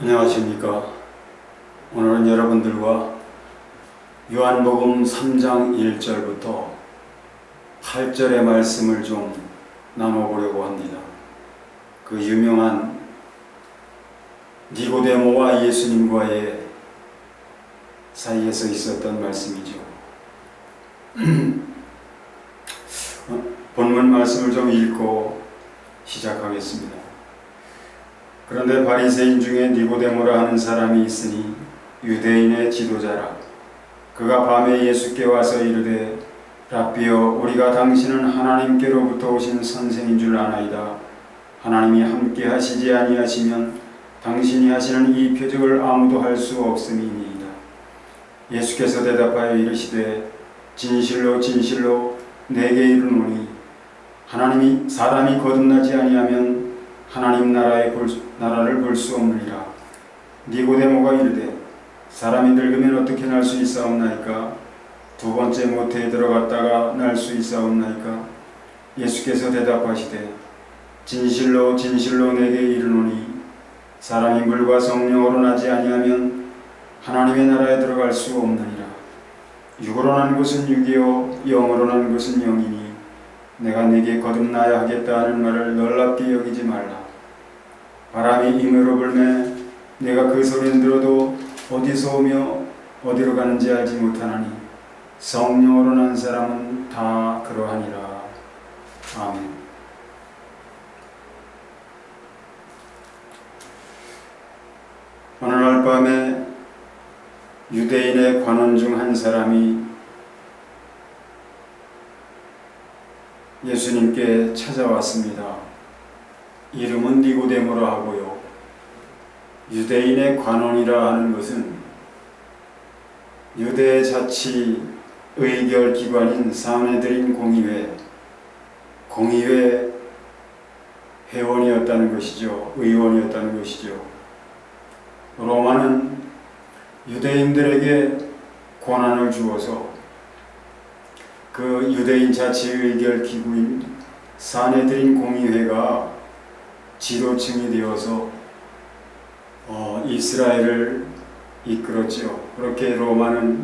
안녕하십니까. 오늘은 여러분들과 요한복음 3장 1절부터 8절의 말씀을 좀 나눠보려고 합니다. 그 유명한 니고데모와 예수님과의 사이에서 있었던 말씀이죠. 본문 말씀을 좀 읽고 시작하겠습니다. 그런데 바리새인 중에 니고데모라 하는 사람이 있으니 유대인의 지도자라. 그가 밤에 예수께 와서 이르되 랍비여, 우리가 당신은 하나님께로부터 오신 선생인 줄 아나이다. 하나님이 함께 하시지 아니하시면 당신이 하시는 이 표적을 아무도 할 수 없음이니이다. 예수께서 대답하여 이르시되 진실로 진실로 내게 이르노니 사람이 거듭나지 아니하면 하나님 나라를 볼 수 없느니라. 니고데모가 이르되 사람이 늙으면 어떻게 날 수 있사옵나이까? 두 번째 모태에 들어갔다가 날 수 있사옵나이까? 예수께서 대답하시되 진실로 진실로 내게 이르노니 사람이 물과 성령으로 나지 아니하면 하나님의 나라에 들어갈 수 없느니라. 육으로 난 것은 육이요 영으로 난 것은 영이니 내가 네게 거듭나야 하겠다 하는 말을 놀랍게 여기지 말라. 바람이 임으로 불매 내가 그 소리는 들어도 어디서 오며 어디로 가는지 알지 못하나니 성령으로 난 사람은 다 그러하니라. 아멘. 어느 날 밤에 유대인의 관원 중 한 사람이 예수님께 찾아왔습니다. 이름은 니고데모라 하고요. 유대인의 관원이라 하는 것은 유대 자치 의결 기관인 사내들인 공의회 회원이었다는 것이죠. 의원이었다는 것이죠. 로마는 유대인들에게 권한을 주어서 그 유대인 자치 의결 기구인 사내들인 공의회가 지도층이 되어서 이스라엘을 이끌었지요. 그렇게 로마는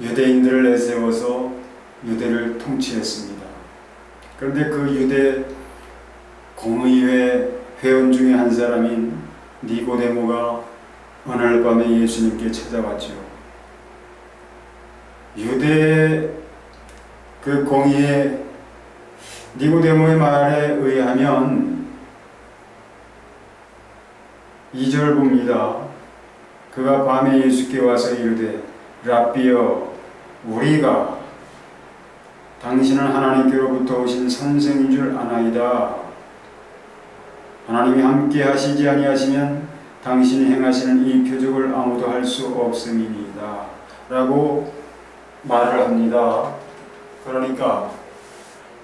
유대인들을 내세워서 유대를 통치했습니다. 그런데 그 유대 공의회 회원 중에 한 사람인 니고데모가 어느 날 밤에 예수님께 찾아왔죠. 유대 그 공의회 니고데모의 말에 의하면 2절 봅니다. 그가 밤에 예수께 와서 이르되 랍비여, 우리가 당신은 하나님께로부터 오신 선생인 줄 아나이다. 하나님이 함께 하시지 아니하시면 당신이 행하시는 이 표적을 아무도 할 수 없음이니이다 라고 말을 합니다. 그러니까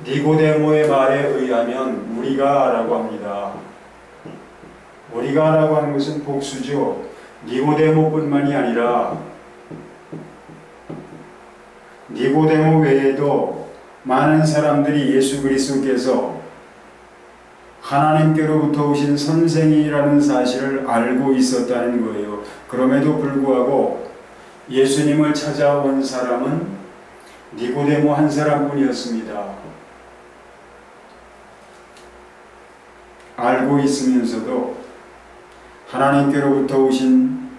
니고데모의 말에 의하면 우리가 라고 합니다. 우리가 라고 하는 것은 복수죠. 니고데모뿐만이 아니라 니고데모 외에도 많은 사람들이 예수 그리스도께서 하나님께로부터 오신 선생이라는 사실을 알고 있었다는 거예요. 그럼에도 불구하고 예수님을 찾아온 사람은 니고데모 한 사람뿐이었습니다. 알고 있으면서도 하나님께로부터 오신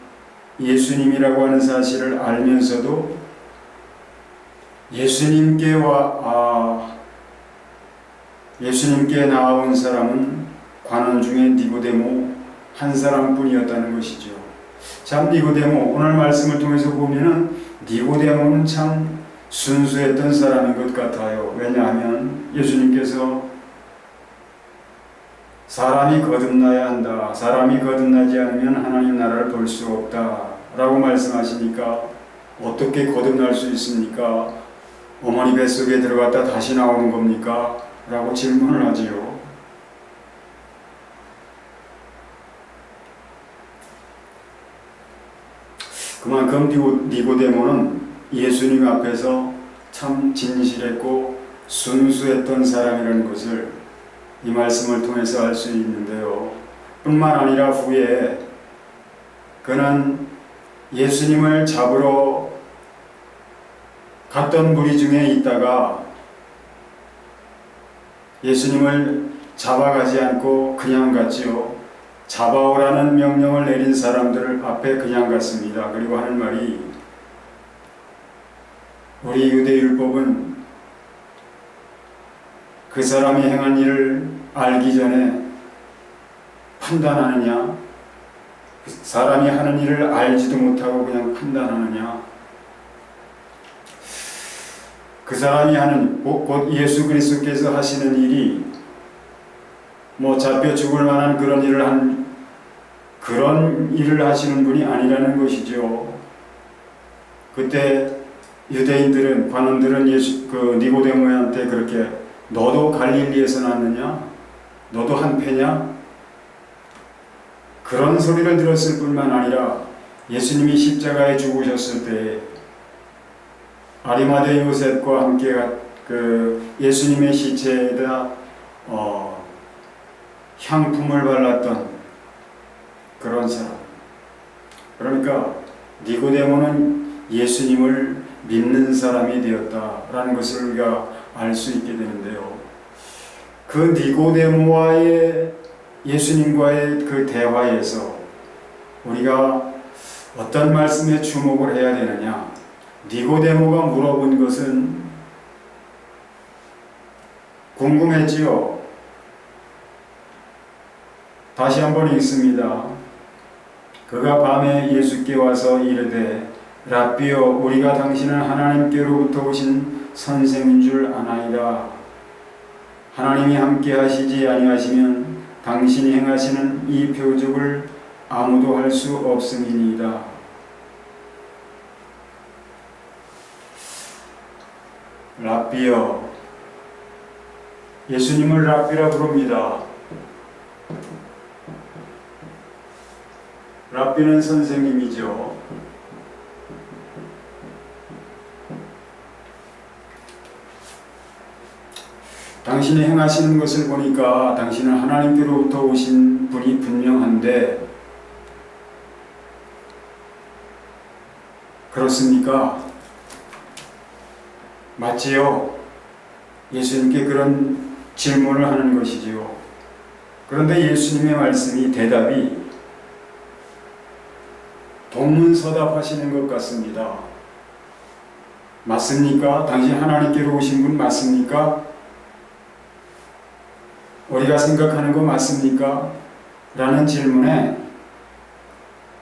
예수님이라고 하는 사실을 알면서도 예수님께 나아온 사람은 관원 중에 니고데모 한 사람뿐이었다는 것이죠. 참 니고데모, 오늘 말씀을 통해서 보면은 니고데모는 참 순수했던 사람인 것 같아요. 왜냐하면 예수님께서 사람이 거듭나야 한다. 사람이 거듭나지 않으면 하나님 나라를 볼 수 없다 라고 말씀하시니까 어떻게 거듭날 수 있습니까? 어머니 뱃속에 들어갔다 다시 나오는 겁니까? 라고 질문을 하지요. 그만큼 니고데모는 예수님 앞에서 참 진실했고 순수했던 사람이라는 것을 이 말씀을 통해서 알 수 있는데요. 뿐만 아니라 후에 그는 예수님을 잡으러 갔던 무리 중에 있다가 예수님을 잡아가지 않고 그냥 갔지요. 잡아오라는 명령을 내린 사람들 앞에 그냥 갔습니다. 그리고 하는 말이, 우리 유대율법은 그 사람이 행한 일을 알기 전에 판단하느냐, 그 사람이 하는 일을 알지도 못하고 그냥 판단하느냐, 그 사람이 하는, 곧 예수 그리스도께서 하시는 일이 잡혀 죽을 만한 그런 일을 하시는 분이 아니라는 것이죠. 그때 유대인들은, 관원들은 니고데모한테 그렇게, 너도 갈릴리에서 났느냐? 너도 한패냐? 그런 소리를 들었을 뿐만 아니라 예수님이 십자가에 죽으셨을 때 아리마대 요셉과 함께 예수님의 시체에다 향품을 발랐던 그런 사람. 그러니까 니고데모는 예수님을 믿는 사람이 되었다라는 것을 우리가 알 수 있게 되는데요. 그 니고데모와의 예수님과의 그 대화에서 우리가 어떤 말씀에 주목을 해야 되느냐? 니고데모가 물어본 것은 궁금했지요. 다시 한번 읽습니다. 그가 밤에 예수께 와서 이르되, 랍비여, 우리가 당신은 하나님께로부터 오신 선생인 줄 아나이다. 하나님이 함께 하시지 아니하시면 당신이 행하시는 이 표적을 아무도 할 수 없음이니이다. 랍비여, 예수님을 랍비라 부릅니다. 랍비는 선생님이죠. 당신이 행하시는 것을 보니까 당신은 하나님께로부터 오신 분이 분명한데, 그렇습니까? 맞지요? 예수님께 그런 질문을 하는 것이지요. 그런데 예수님의 말씀이, 대답이 동문서답하시는 것 같습니다. 맞습니까? 당신 하나님께로 오신 분 맞습니까? 우리가 생각하는 거 맞습니까? 라는 질문에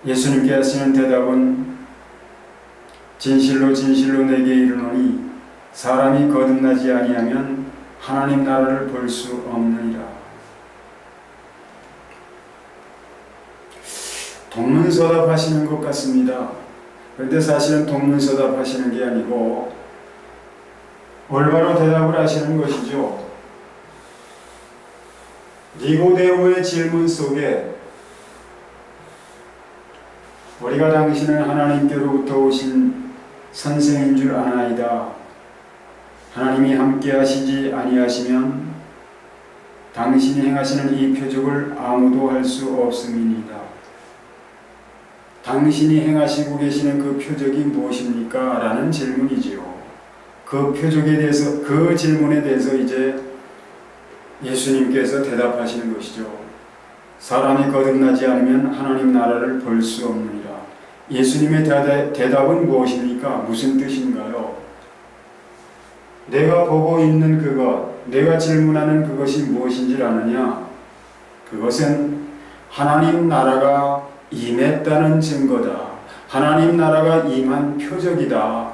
예수님께 하시는 대답은, 진실로 진실로 내게 이르노니 사람이 거듭나지 아니하면 하나님 나라를 볼 수 없느니라. 동문서답하시는 것 같습니다. 그런데 사실은 동문서답하시는 게 아니고 올바로 대답을 하시는 것이죠. 니고데모의 질문 속에 우리가 당신은 하나님께로부터 오신 선생인 줄 아나이다. 하나님이 함께 하시지 아니하시면 당신이 행하시는 이 표적을 아무도 할 수 없음이니이다. 당신이 행하시고 계시는 그 표적이 무엇입니까? 라는 질문이지요. 그 표적에 대해서, 그 질문에 대해서 이제 예수님께서 대답하시는 것이죠. 사람이 거듭나지 않으면 하나님 나라를 볼 수 없느니라. 예수님의 대답은 무엇입니까? 무슨 뜻인가요? 내가 보고 있는 그것, 내가 질문하는 그것이 무엇인지 아느냐? 그것은 하나님 나라가 임했다는 증거다. 하나님 나라가 임한 표적이다.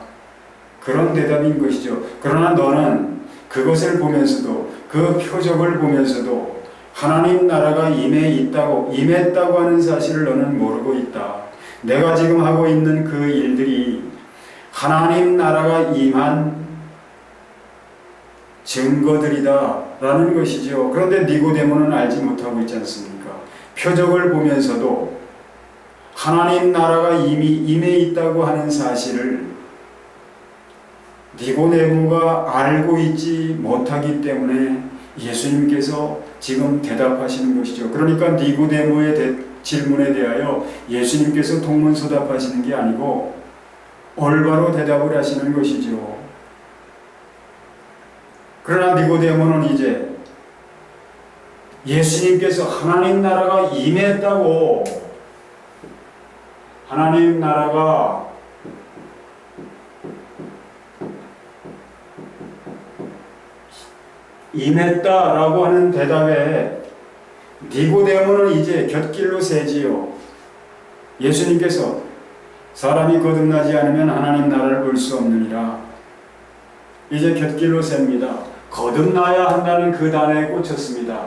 그런 대답인 것이죠. 그러나 너는 그것을 보면서도, 그 표적을 보면서도 하나님 나라가 임했다고 하는 사실을 너는 모르고 있다. 내가 지금 하고 있는 그 일들이 하나님 나라가 임한 증거들이다 라는 것이죠. 그런데 니고데모는 알지 못하고 있지 않습니까? 표적을 보면서도 하나님 나라가 이미 임해 있다고 하는 사실을 니고데모가 알고 있지 못하기 때문에 예수님께서 지금 대답하시는 것이죠. 그러니까 니고데모의 질문에 대하여 예수님께서 동문서답하시는 게 아니고 올바로 대답을 하시는 것이죠. 그러나 니고데모는 이제 예수님께서 하나님 나라가 임했다고, 하나님 나라가 임했다라고 하는 대답에 니고데모는 이제 곁길로 세지요. 예수님께서 사람이 거듭나지 않으면 하나님 나라를 볼 수 없느니라. 이제 곁길로 셉니다. 거듭나야 한다는 그 단어에 꽂혔습니다.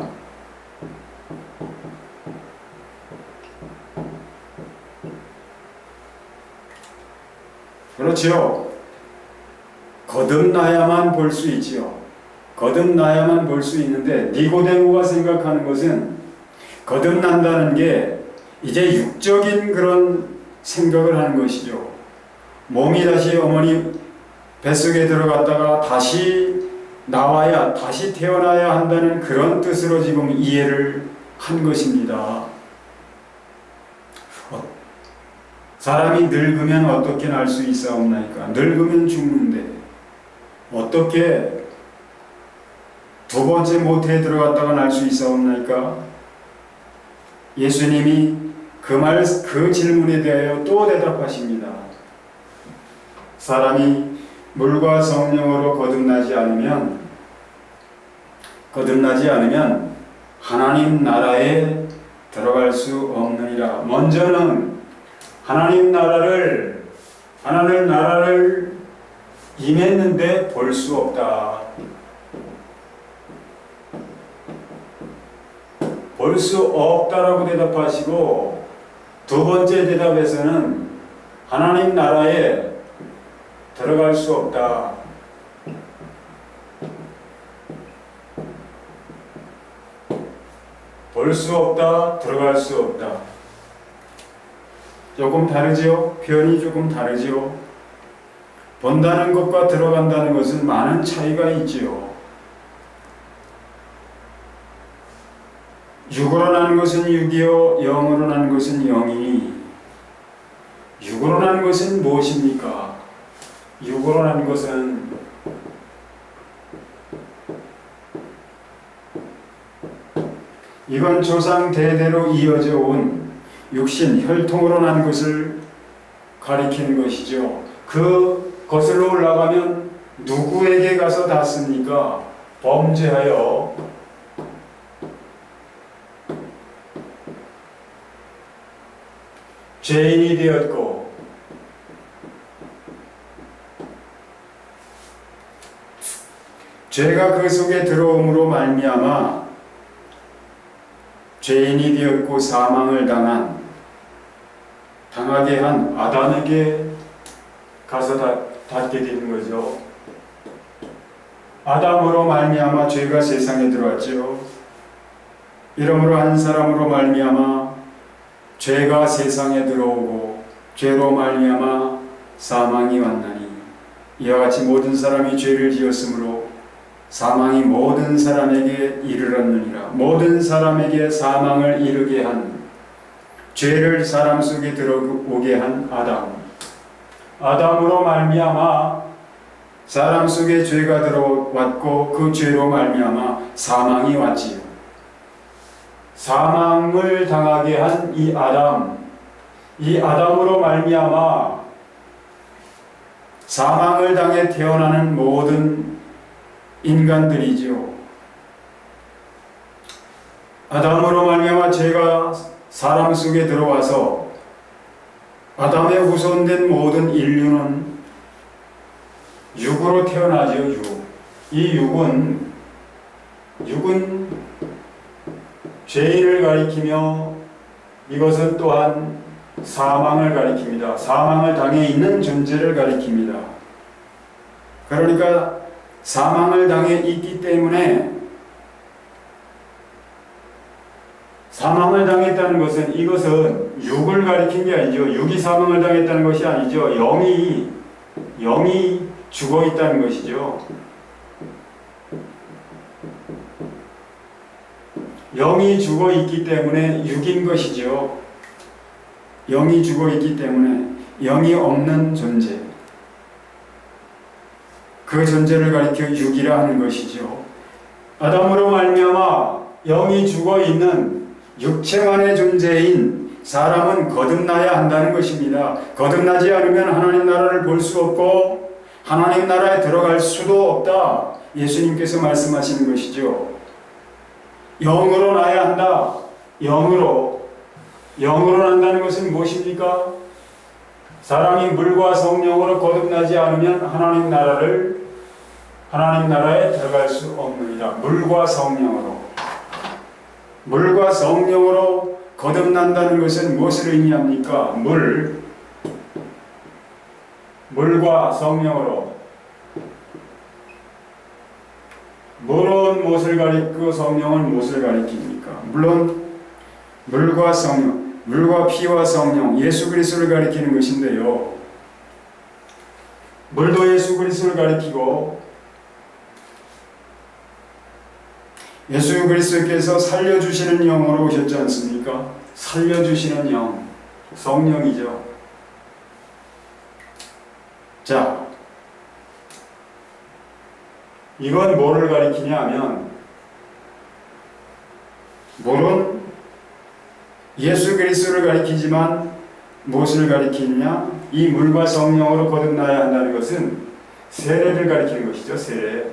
그렇지요. 거듭나야만 볼 수 있지요. 거듭나야만 볼 수 있는데 니고데모가 생각하는 것은 거듭난다는 게 이제 육적인 그런 생각을 하는 것이죠. 몸이 다시 어머니 뱃속에 들어갔다가 다시 나와야, 다시 태어나야 한다는 그런 뜻으로 지금 이해를 한 것입니다. 사람이 늙으면 어떻게 날 수 있사옵나이까? 늙으면 죽는데 어떻게 두 번째 모태에 들어갔다가 날 수 있사옵나이까? 예수님이 그 질문에 대하여 또 대답하십니다. 사람이 물과 성령으로 거듭나지 않으면 하나님 나라에 들어갈 수 없느니라. 먼저는 하나님 나라를 임했는데 볼 수 없다. 볼 수 없다라고 대답하시고, 두 번째 대답에서는 하나님 나라에 들어갈 수 없다. 볼 수 없다, 들어갈 수 없다. 조금 다르지요? 표현이 조금 다르지요? 본다는 것과 들어간다는 것은 많은 차이가 있지요. 육으로 나는 것은 육이요, 영으로 나는 것은 영이니, 육으로 나는 것은 무엇입니까? 육으로 나는 것은 이건 조상 대대로 이어져 온 육신, 혈통으로 난 것을 가리키는 것이죠. 그 거슬러 올라가면 누구에게 가서 닿습니까? 범죄하여 죄인이 되었고, 죄가 그 속에 들어옴으로 말미암아 죄인이 되었고 사망을 당하게 한 아담에게 가서 닿게 되는 거죠. 아담으로 말미암아 죄가 세상에 들어왔죠. 이러므로 한 사람으로 말미암아 죄가 세상에 들어오고 죄로 말미암아 사망이 왔나니, 이와 같이 모든 사람이 죄를 지었으므로 사망이 모든 사람에게 이르렀느니라. 모든 사람에게 사망을 이르게 한, 죄를 사람 속에 들어오게 한 아담으로 말미암아 사람 속에 죄가 들어왔고 그 죄로 말미암아 사망이 왔지요. 사망을 당하게 한 이 아담으로 말미암아 사망을 당해 태어나는 모든 인간들이지요. 아담으로 말미암아 죄가 사람 속에 들어와서 아담의 후손된 모든 인류는 육으로 태어나죠. 이 육은 죄인을 가리키며 이것은 또한 사망을 가리킵니다. 사망을 당해 있는 존재를 가리킵니다. 그러니까 사망을 당해 있기 때문에, 사망을 당했다는 것은 이것은 육을 가리킨 게 아니죠. 육이 사망을 당했다는 것이 아니죠. 영이 죽어 있다는 것이죠. 영이 죽어 있기 때문에 육인 것이죠. 영이 죽어 있기 때문에 영이 없는 존재, 그 존재를 가리켜 육이라 하는 것이죠. 아담으로 말미암아 영이 죽어 있는 육체만의 존재인 사람은 거듭나야 한다는 것입니다. 거듭나지 않으면 하나님 나라를 볼 수 없고 하나님 나라에 들어갈 수도 없다. 예수님께서 말씀하시는 것이죠. 영으로 나야 한다. 영으로 난다는 것은 무엇입니까? 사람이 물과 성령으로 거듭나지 않으면 하나님 나라에 들어갈 수 없느니라. 물과 성령으로 거듭난다는 것은 무엇을 의미합니까? 물과 성령으로. 물은 무엇을 가리키고 성령은 무엇을 가리킵니까? 물론 물과 성령, 물과 피와 성령, 예수 그리스도를 가리키는 것인데요. 물도 예수 그리스도를 가리키고 예수 그리스도께서 살려주시는 영으로 오셨지 않습니까? 살려주시는 영, 성령이죠. 자, 이건 뭐를 가리키냐 하면, 물은 예수 그리스도를 가리키지만 무엇을 가리키느냐? 이 물과 성령으로 거듭나야 한다는 것은 세례를 가리키는 것이죠. 세례.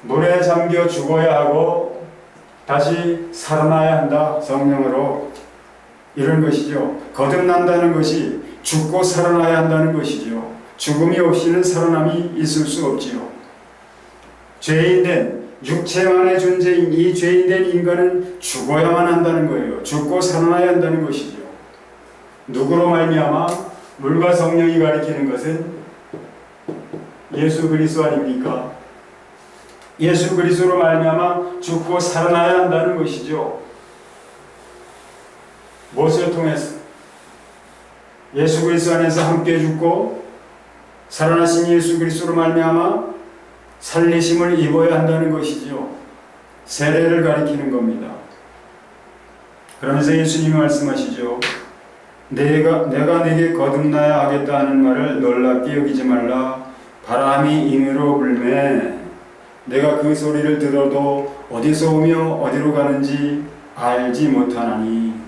물에 잠겨 죽어야 하고 다시 살아나야 한다. 성령으로. 이런 것이죠. 거듭난다는 것이 죽고 살아나야 한다는 것이죠. 죽음이 없이는 살아남이 있을 수 없지요. 죄인된 육체만의 존재인 이 죄인된 인간은 죽어야만 한다는 거예요. 죽고 살아나야 한다는 것이죠. 누구로 말미암아? 물과 성령이 가리키는 것은 예수 그리스도 아닙니까? 예수 그리스도로 말미암아 죽고 살아나야 한다는 것이죠. 무엇을 통해서? 예수 그리스도 안에서 함께 죽고 살아나신 예수 그리스도로 말미암아 살리심을 입어야 한다는 것이죠. 세례를 가리키는 겁니다. 그러면서 예수님이 말씀하시죠. 내가 내게 거듭나야 하겠다 하는 말을 놀랍게 여기지 말라. 바람이 임으로 불매 내가 그 소리를 들어도 어디서 오며 어디로 가는지 알지 못하나니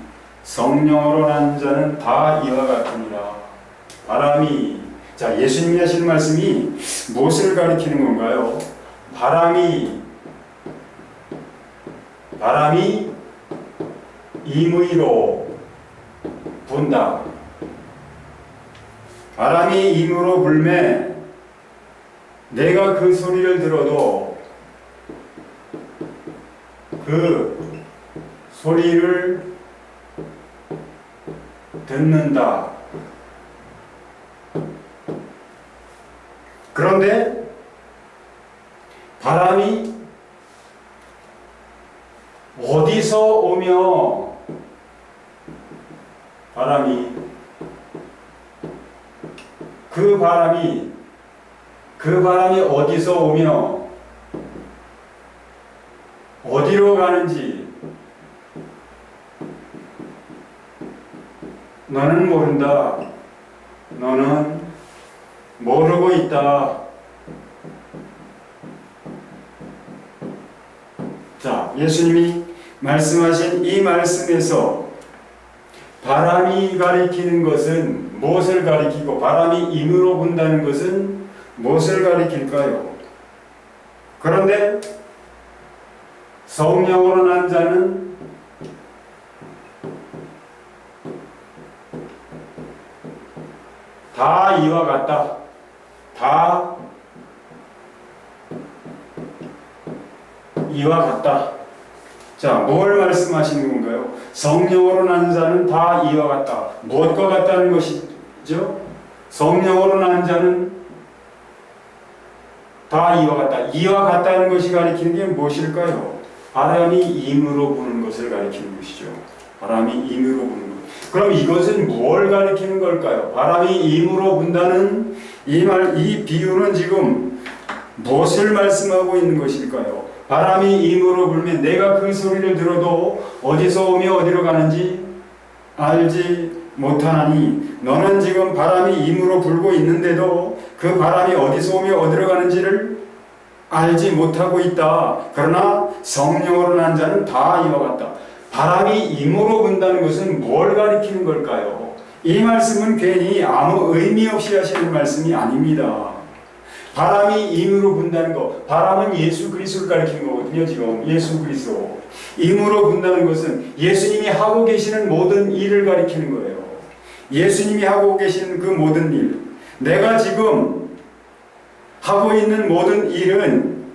성령으로 난 자는 다 이와 같으니라. 바람이, 자, 예수님이 하시는 말씀이 무엇을 가리키는 건가요? 바람이 임의로 분다. 바람이 임으로 불매 내가 그 소리를 들어도 그 소리를 듣는다. 그런데 바람이 어디서 오며 그 바람이 어디서 오며 어디로 가는지 너는 모른다. 너는 모르고 있다. 자, 예수님이 말씀하신 이 말씀에서 바람이 가리키는 것은 무엇을 가리키고 바람이 임으로 분다는 것은 무엇을 가리킬까요? 그런데 성령으로 난 자는 다 이와 같다. 다 이와 같다. 자, 뭘 말씀하시는 건가요? 성령으로 난 자는 다 이와 같다. 무엇과 같다는 것이죠? 성령으로 난 자는 다 이와 같다. 이와 같다는 것이 가리키는 게 무엇일까요? 바람이 임으로 부는 것을 가리키는 것이죠. 바람이 임으로 부는 것. 그럼 이것은 뭘 가리키는 걸까요? 바람이 임으로 분다는 이 비유는 지금 무엇을 말씀하고 있는 것일까요? 바람이 임으로 불면 내가 그 소리를 들어도 어디서 오며 어디로 가는지 알지 못하나니 너는 지금 바람이 임으로 불고 있는데도 그 바람이 어디서 오며 어디로 가는지를 알지 못하고 있다. 그러나 성령으로 난 자는 다 이와 같다. 바람이 임으로 분다는 것은 뭘 가리키는 걸까요? 이 말씀은 괜히 아무 의미 없이 하시는 말씀이 아닙니다. 바람이 임으로 분다는 것, 바람은 예수 그리스도를 가리키는 거거든요. 지금 예수 그리스도. 임으로 분다는 것은 예수님이 하고 계시는 모든 일을 가리키는 거예요. 예수님이 하고 계시는 그 모든 일, 내가 지금 하고 있는 모든 일은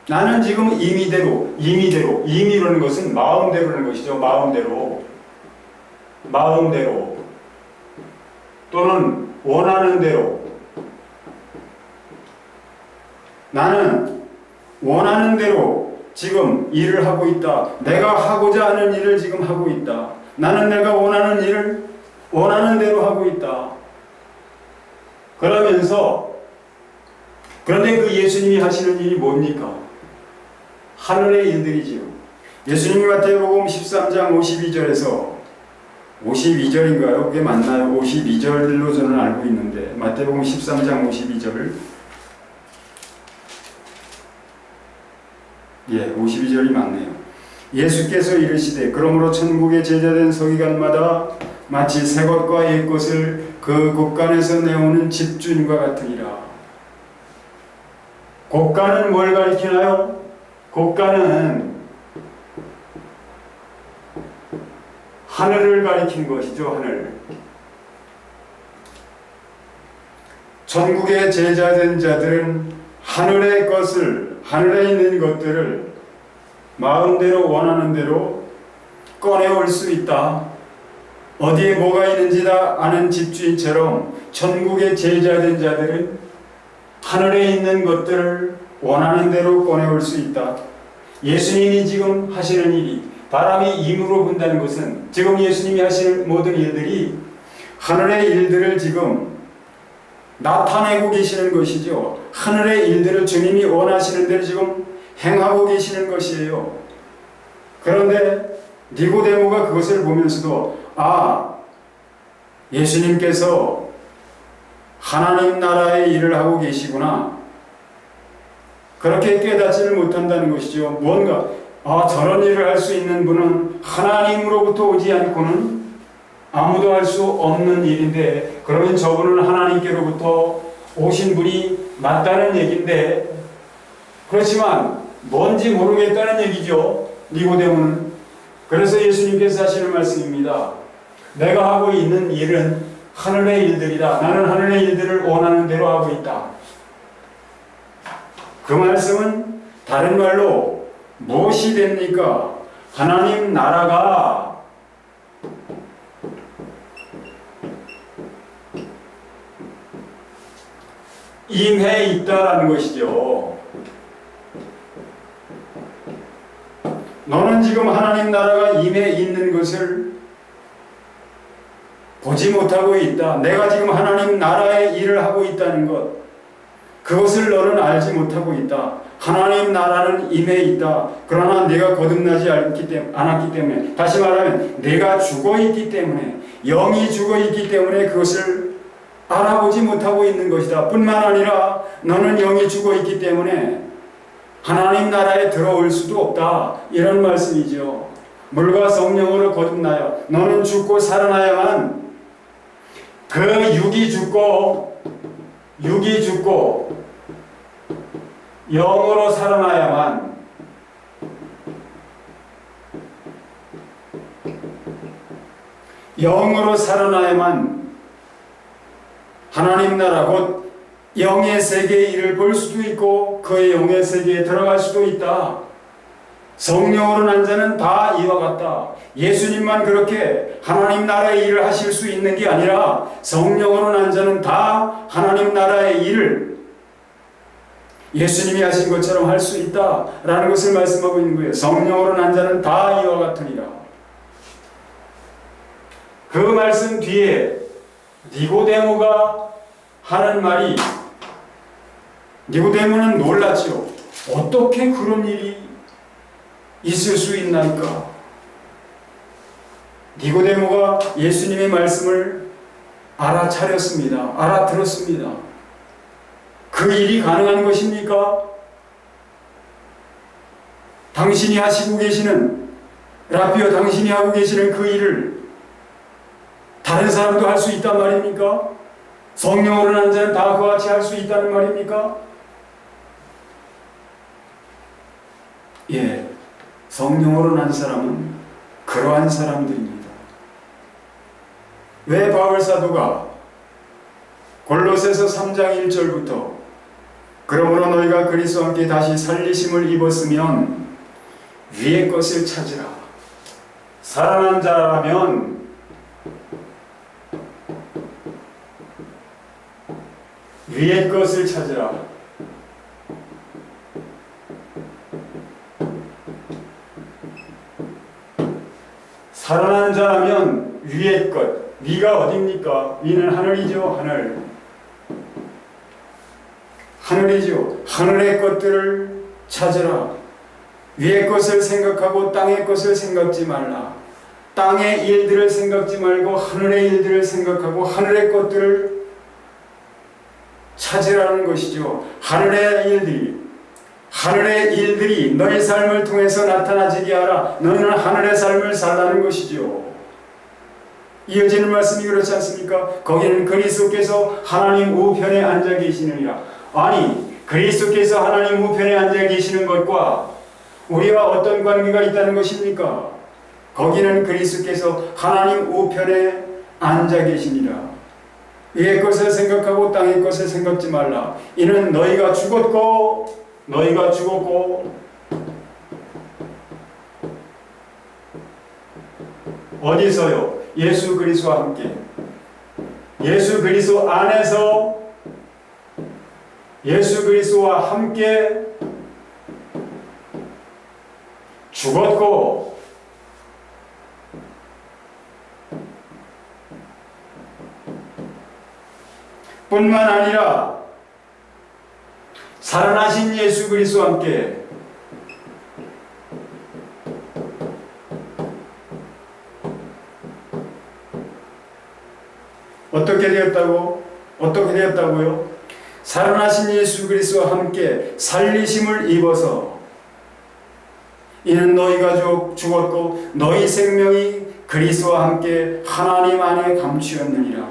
나는 지금 임의라는 것은 마음대로라는 것이죠. 마음대로 또는 원하는 대로, 나는 원하는 대로 지금 일을 하고 있다. 내가 하고자 하는 일을 지금 하고 있다. 나는 내가 원하는 일을 원하는 대로 하고 있다. 그런데 그 예수님이 하시는 일이 뭡니까? 하늘의 일들이지요. 예수님이 마태복음 13장 52절에서 52절인가요? 그게 맞나요? 52절로 저는 알고 있는데 마태복음 13장 52절 52절이 맞네요. 예수께서 이르시되 그러므로 천국의 제자된 서기관마다 마치 새 것과 옛 것을 그 곳간에서 내오는 집주인과 같으리라. 곳간은 뭘 가리키나요? 곳간은 하늘을 가리키는 것이죠. 하늘. 천국의 제자된 자들은 하늘에 있는 것들을 마음대로 원하는 대로 꺼내올 수 있다. 어디에 뭐가 있는지 다 아는 집주인처럼 천국의 제자된 자들은 하늘에 있는 것들을 원하는 대로 꺼내올 수 있다. 예수님이 지금 하시는 일이 바람이 임으로 분다는 것은 지금 예수님이 하시는 모든 일들이 하늘의 일들을 지금 나타내고 계시는 것이죠. 하늘의 일들을 주님이 원하시는 대로 지금 행하고 계시는 것이에요. 그런데 니고데모가 그것을 보면서도 예수님께서 하나님 나라의 일을 하고 계시구나. 그렇게 깨닫지를 못한다는 것이죠. 뭔가 저런 일을 할 수 있는 분은 하나님으로부터 오지 않고는 아무도 할 수 없는 일인데, 그러면 저분은 하나님께로부터 오신 분이 맞다는 얘기인데, 그렇지만 뭔지 모르겠다는 얘기죠. 니고데모는. 그래서 예수님께서 하시는 말씀입니다. 내가 하고 있는 일은 하늘의 일들이다. 나는 하늘의 일들을 원하는 대로 하고 있다. 그 말씀은 다른 말로 무엇이 됩니까? 하나님 나라가 임해 있다라는 것이죠. 너는 지금 하나님 나라가 임해 있는 것을 보지 못하고 있다. 내가 지금 하나님 나라의 일을 하고 있다는 것, 그것을 너는 알지 못하고 있다. 하나님 나라는 임해 있다. 그러나 내가 거듭나지 않았기 때문에, 다시 말하면 내가 죽어있기 때문에, 영이 죽어있기 때문에 그것을 알아보지 못하고 있는 것이다. 뿐만 아니라 너는 영이 죽어있기 때문에 하나님 나라에 들어올 수도 없다. 이런 말씀이죠. 물과 성령으로 거듭나여 너는 죽고 살아나야만, 그 육이 죽고 영으로 살아나야만 하나님 나라 곧 영의 세계의 일을 볼 수도 있고 그의 영의 세계에 들어갈 수도 있다. 성령으로 난 자는 다 이와 같다. 예수님만 그렇게 하나님 나라의 일을 하실 수 있는 게 아니라 성령으로 난 자는 다 하나님 나라의 일을 예수님이 하신 것처럼 할 수 있다라는 것을 말씀하고 있는 거예요. 성령으로 난 자는 다 이와 같으니라. 그 말씀 뒤에 니고데모가 하는 말이, 니고데모는 놀랐죠. 어떻게 그런 일이 있을 수 있나이까? 니고데모가 예수님의 말씀을 알아차렸습니다. 알아들었습니다. 그 일이 가능한 것입니까? 당신이 하시고 계시는, 라비어 당신이 하고 계시는 그 일을 다른 사람도 할 수 있단 말입니까? 성령으로 난 자는 다 그와 같이 할 수 있다는 말입니까? 예, 성령으로 난 사람은 그러한 사람들입니다. 왜 바울 사도가 골로새서 3장 1절부터 그러므로 너희가 그리스도와 함께 다시 살리심을 입었으면 위의 것을 찾으라. 살아난 자라면 위의 것을 찾으라. 살아난 자라면 위의 것. 위가 어디입니까? 위는 하늘이죠. 하늘. 하늘이죠. 하늘의 것들을 찾으라. 위의 것을 생각하고 땅의 것을 생각지 말라. 땅의 일들을 생각지 말고 하늘의 일들을 생각하고 하늘의 것들을 찾으라는 것이죠. 하늘의 일들이 너의 삶을 통해서 나타나지게 하라. 너희는 하늘의 삶을 살라는 것이죠. 이어지는 말씀이 그렇지 않습니까? 거기는 그리스도께서 하나님 우편에 앉아 계시느니라. 아니, 그리스도께서 하나님 우편에 앉아 계시는 것과 우리와 어떤 관계가 있다는 것입니까? 거기는 그리스도께서 하나님 우편에 앉아 계시니라. 위의 것을 생각하고 땅의 것을 생각지 말라. 이는 너희가 죽었고 어디서요? 예수 그리스도와 함께, 예수 그리스도 안에서 예수 그리스도와 함께 죽었고 뿐만 아니라 살아나신 예수 그리스도와 함께 어떻게 되었다고요? 살아나신 예수 그리스도와 함께 살리심을 입어서 이는 너희가 죽었고 너희 생명이 그리스도와 함께 하나님 안에 감추었느니라.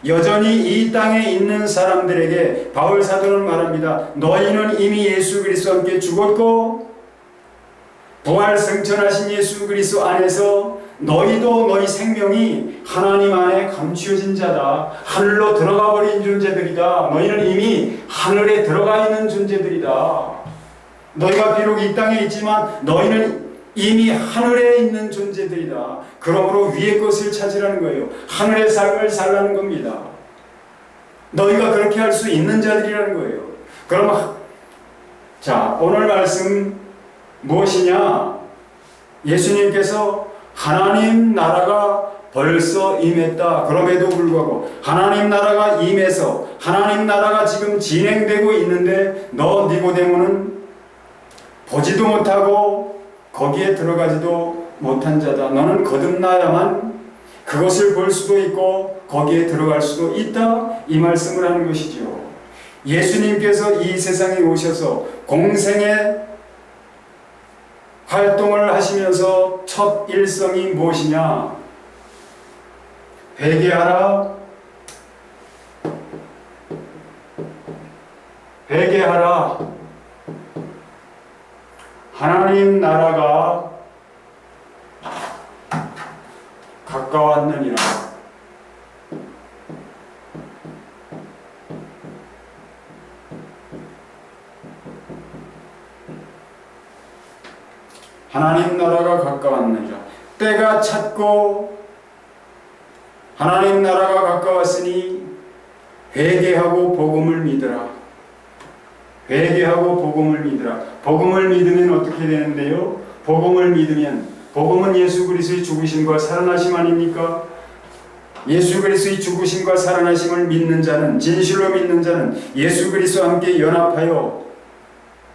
여전히 이 땅에 있는 사람들에게 바울 사도는 말합니다. 너희는 이미 예수 그리스도와 함께 죽었고 부활 승천하신 예수 그리스도 안에서 너희도 너희 생명이 하나님 안에 감추어진 자다. 하늘로 들어가 버린 존재들이다. 너희는 이미 하늘에 들어가 있는 존재들이다. 너희가 비록 이 땅에 있지만 너희는 이미 하늘에 있는 존재들이다. 그러므로 위의 것을 찾으라는 거예요. 하늘의 삶을 살라는 겁니다. 너희가 그렇게 할 수 있는 자들이라는 거예요. 그럼 자, 오늘 말씀 무엇이냐? 예수님께서 하나님 나라가 벌써 임했다. 그럼에도 불구하고 하나님 나라가 임해서 하나님 나라가 지금 진행되고 있는데 너 니고데모는 보지도 못하고 거기에 들어가지도 못한 자다. 너는 거듭나야만 그것을 볼 수도 있고 거기에 들어갈 수도 있다. 이 말씀을 하는 것이죠. 예수님께서 이 세상에 오셔서 공생의 활동을 하시면서 첫 일성이 무엇이냐? 회개하라. 회개하라. 하나님 나라가 가까웠느니라. 하나님 나라가 가까웠느니라. 때가 찼고 하나님 나라가 가까웠으니 회개하고 복음을 믿으라. 회개하고 복음을 믿으라. 복음을 믿으면 어떻게 되는데요? 복음을 믿으면, 복음은 예수 그리스도의 죽으심과 살아나심 아닙니까? 예수 그리스도의 죽으심과 살아나심을 믿는 자는, 진실로 믿는 자는 예수 그리스도와 함께 연합하여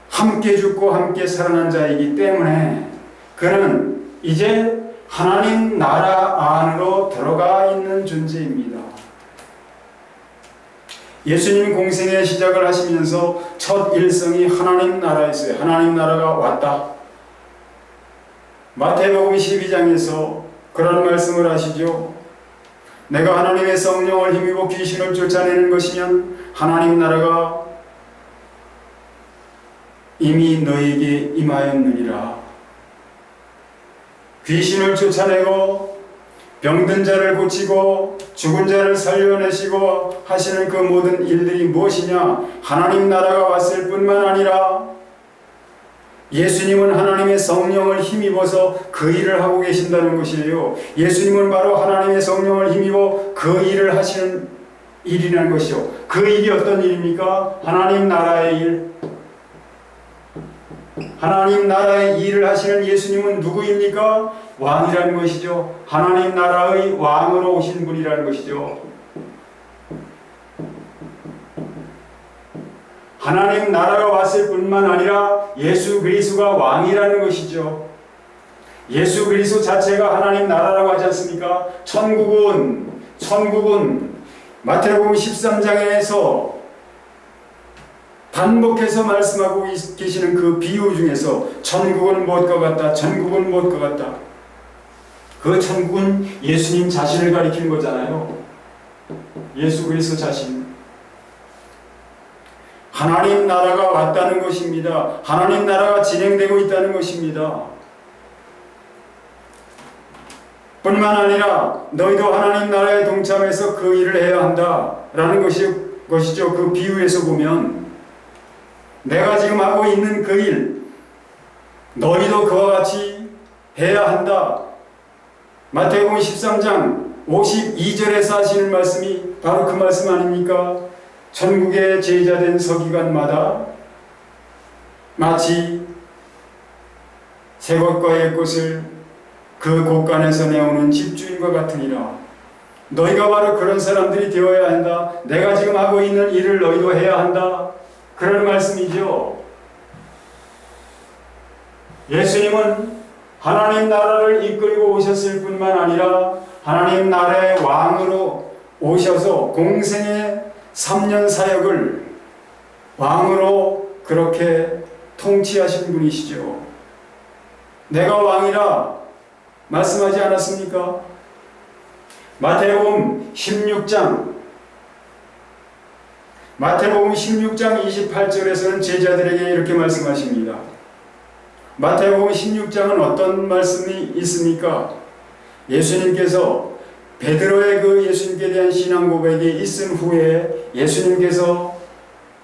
함께 죽고 함께 살아난 자이기 때문에 그는 이제 하나님 나라 안으로 들어가 있는 존재입니다. 예수님 공생의 시작을 하시면서 첫 일성이 하나님 나라였어요. 하나님 나라가 왔다. 마태복음 12장에서 그런 말씀을 하시죠. 내가 하나님의 성령을 힘입어 귀신을 쫓아내는 것이면 하나님 나라가 이미 너에게 임하였느니라. 귀신을 쫓아내고 병든 자를 고치고 죽은 자를 살려내시고 하시는 그 모든 일들이 무엇이냐? 하나님 나라가 왔을 뿐만 아니라 예수님은 하나님의 성령을 힘입어서 그 일을 하고 계신다는 것이에요. 예수님은 바로 하나님의 성령을 힘입어 그 일을 하시는 일이라는 것이죠. 그 일이 어떤 일입니까? 하나님 나라의 일. 하나님 나라의 일을 하시는 예수님은 누구입니까? 왕이라는 것이죠. 하나님 나라의 왕으로 오신 분이라는 것이죠. 하나님 나라가 왔을 뿐만 아니라 예수 그리스도가 왕이라는 것이죠. 예수 그리스도 자체가 하나님 나라라고 하지 않습니까? 천국은 마태복음 13장에서 반복해서 말씀하고 계시는 그 비유 중에서 천국은 무엇과 같다. 천국은 무엇과 같다. 그 천국은 예수님 자신을 가리키는 거잖아요. 예수 그리스도 자신. 하나님 나라가 왔다는 것입니다. 하나님 나라가 진행되고 있다는 것입니다. 뿐만 아니라 너희도 하나님 나라에 동참해서 그 일을 해야 한다라는 것이죠. 그 비유에서 보면 내가 지금 하고 있는 그 일, 너희도 그와 같이 해야 한다. 마태복음 13장 52절에서 하시는 말씀이 바로 그 말씀 아닙니까? 천국의 제자된 서기관마다 마치 새 것과 옛 것을 그 곳간에서 내오는 집주인과 같으니라. 너희가 바로 그런 사람들이 되어야 한다. 내가 지금 하고 있는 일을 너희도 해야 한다. 그런 말씀이죠. 예수님은 하나님 나라를 이끌고 오셨을 뿐만 아니라 하나님 나라의 왕으로 오셔서 공생의 3년 사역을 왕으로 그렇게 통치하신 분이시죠. 내가 왕이라 말씀하지 않았습니까? 마태복음 16장 28절에서는 제자들에게 이렇게 말씀하십니다. 마태복음 16장은 어떤 말씀이 있습니까? 예수님께서 베드로의 그 예수님께 대한 신앙 고백이 있은 후에 예수님께서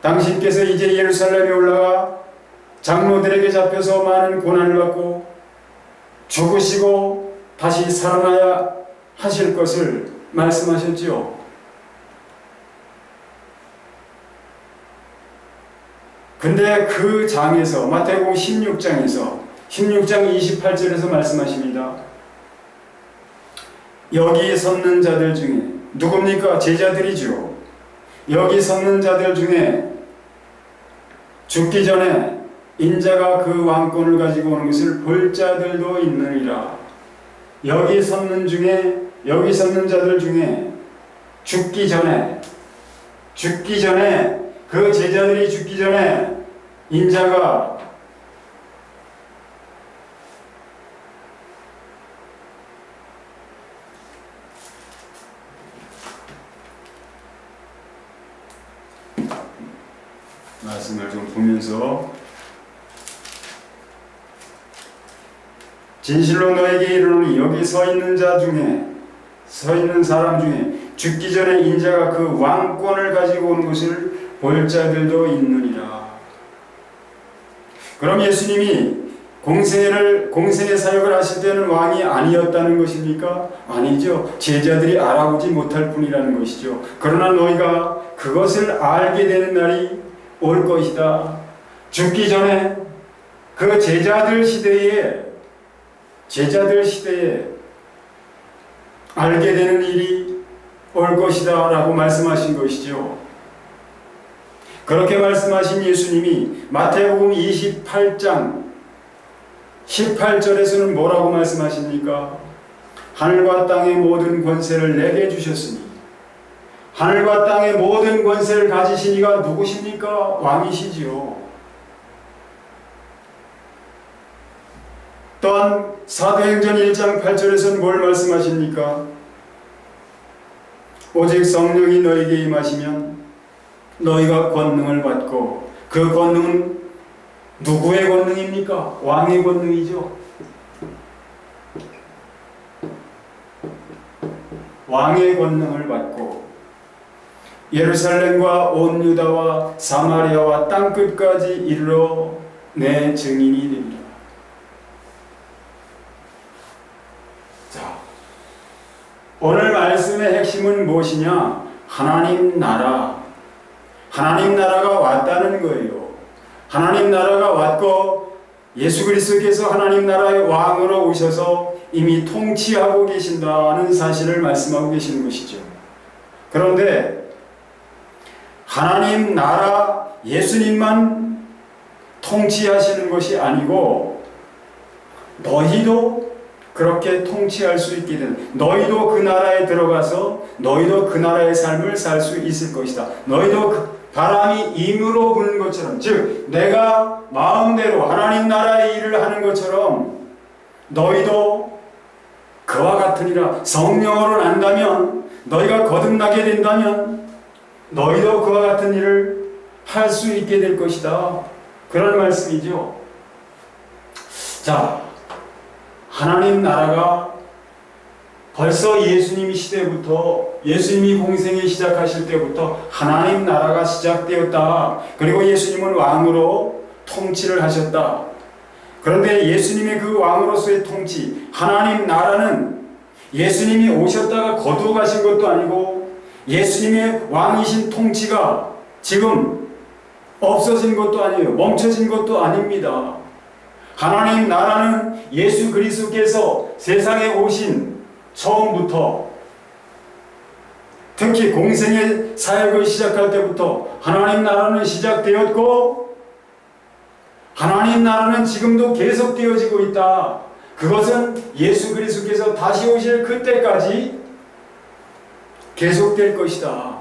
당신께서 이제 예루살렘에 올라가 장로들에게 잡혀서 많은 고난을 받고 죽으시고 다시 살아나야 하실 것을 말씀하셨지요. 근데 그 장에서 마태복음 16장 28절에서 말씀하십니다. 여기 섰는 자들 중에 누굽니까? 제자들이죠. 여기 섰는 자들 중에 죽기 전에 인자가 그 왕권을 가지고 오는 것을 볼 자들도 있느니라. 여기 섰는 자들 중에 죽기 전에 그 제자들이 죽기 전에 인자가 말씀을 좀 보면서 진실로 너에게 이르노니 여기 서 있는 사람 중에 죽기 전에 인자가 그 왕권을 가지고 오는 것을 볼 자들도 있느니라. 그럼 예수님이 공생의 사역을 하실 때는 왕이 아니었다는 것입니까? 아니죠. 제자들이 알아보지 못할 뿐이라는 것이죠. 그러나 너희가 그것을 알게 되는 날이 올 것이다. 죽기 전에 그 제자들 시대에 알게 되는 일이 올 것이다 라고 말씀하신 것이죠. 그렇게 말씀하신 예수님이 마태복음 28장 18절에서는 뭐라고 말씀하십니까? 하늘과 땅의 모든 권세를 내게 주셨으니, 하늘과 땅의 모든 권세를 가지신 이가 누구십니까? 왕이시지요. 또한 사도행전 1장 8절에서는 뭘 말씀하십니까? 오직 성령이 너에게 임하시면 너희가 권능을 받고, 그 권능은 누구의 권능입니까? 왕의 권능이죠. 왕의 권능을 받고 예루살렘과 온 유다와 사마리아와 땅끝까지 이르러 내 증인이 됩니다. 자, 오늘 말씀의 핵심은 무엇이냐? 하나님 나라. 하나님 나라가 왔다는 거예요. 하나님 나라가 왔고 예수 그리스도께서 하나님 나라의 왕으로 오셔서 이미 통치하고 계신다는 사실을 말씀하고 계시는 것이죠. 그런데 하나님 나라, 예수님만 통치하시는 것이 아니고 너희도 그렇게 통치할 수 있게 되는, 너희도 그 나라에 들어가서 너희도 그 나라의 삶을 살 수 있을 것이다. 너희도 바람이 임으로 부는 것처럼, 즉 내가 마음대로 하나님 나라의 일을 하는 것처럼 너희도 그와 같으니라. 성령으로 난다면, 너희가 거듭나게 된다면 너희도 그와 같은 일을 할 수 있게 될 것이다. 그런 말씀이죠. 자, 하나님 나라가 벌써 예수님 시대부터, 예수님이 공생에 시작하실 때부터 하나님 나라가 시작되었다. 그리고 예수님은 왕으로 통치를 하셨다. 그런데 예수님의 그 왕으로서의 통치, 하나님 나라는 예수님이 오셨다가 거두어 가신 것도 아니고 예수님의 왕이신 통치가 지금 없어진 것도 아니에요. 멈춰진 것도 아닙니다. 하나님 나라는 예수 그리스도께서 세상에 오신 처음부터, 특히 공생의 사역을 시작할 때부터 하나님 나라는 시작되었고 하나님 나라는 지금도 계속되어지고 있다. 그것은 예수 그리스도께서 다시 오실 그때까지 계속될 것이다.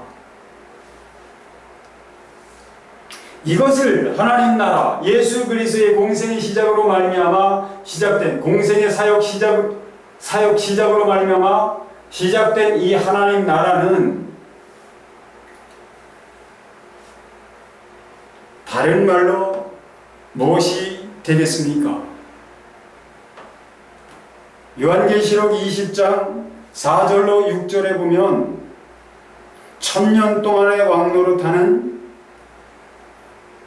이것을 하나님 나라, 예수 그리스도의 공생의 시작으로 말미암아 시작된, 공생의 사역 시작으로 말미암아 시작된 이 하나님 나라는 다른 말로 무엇이 되겠습니까? 요한계시록 20장 4절로 6절에 보면 1000년 동안의 왕노릇하는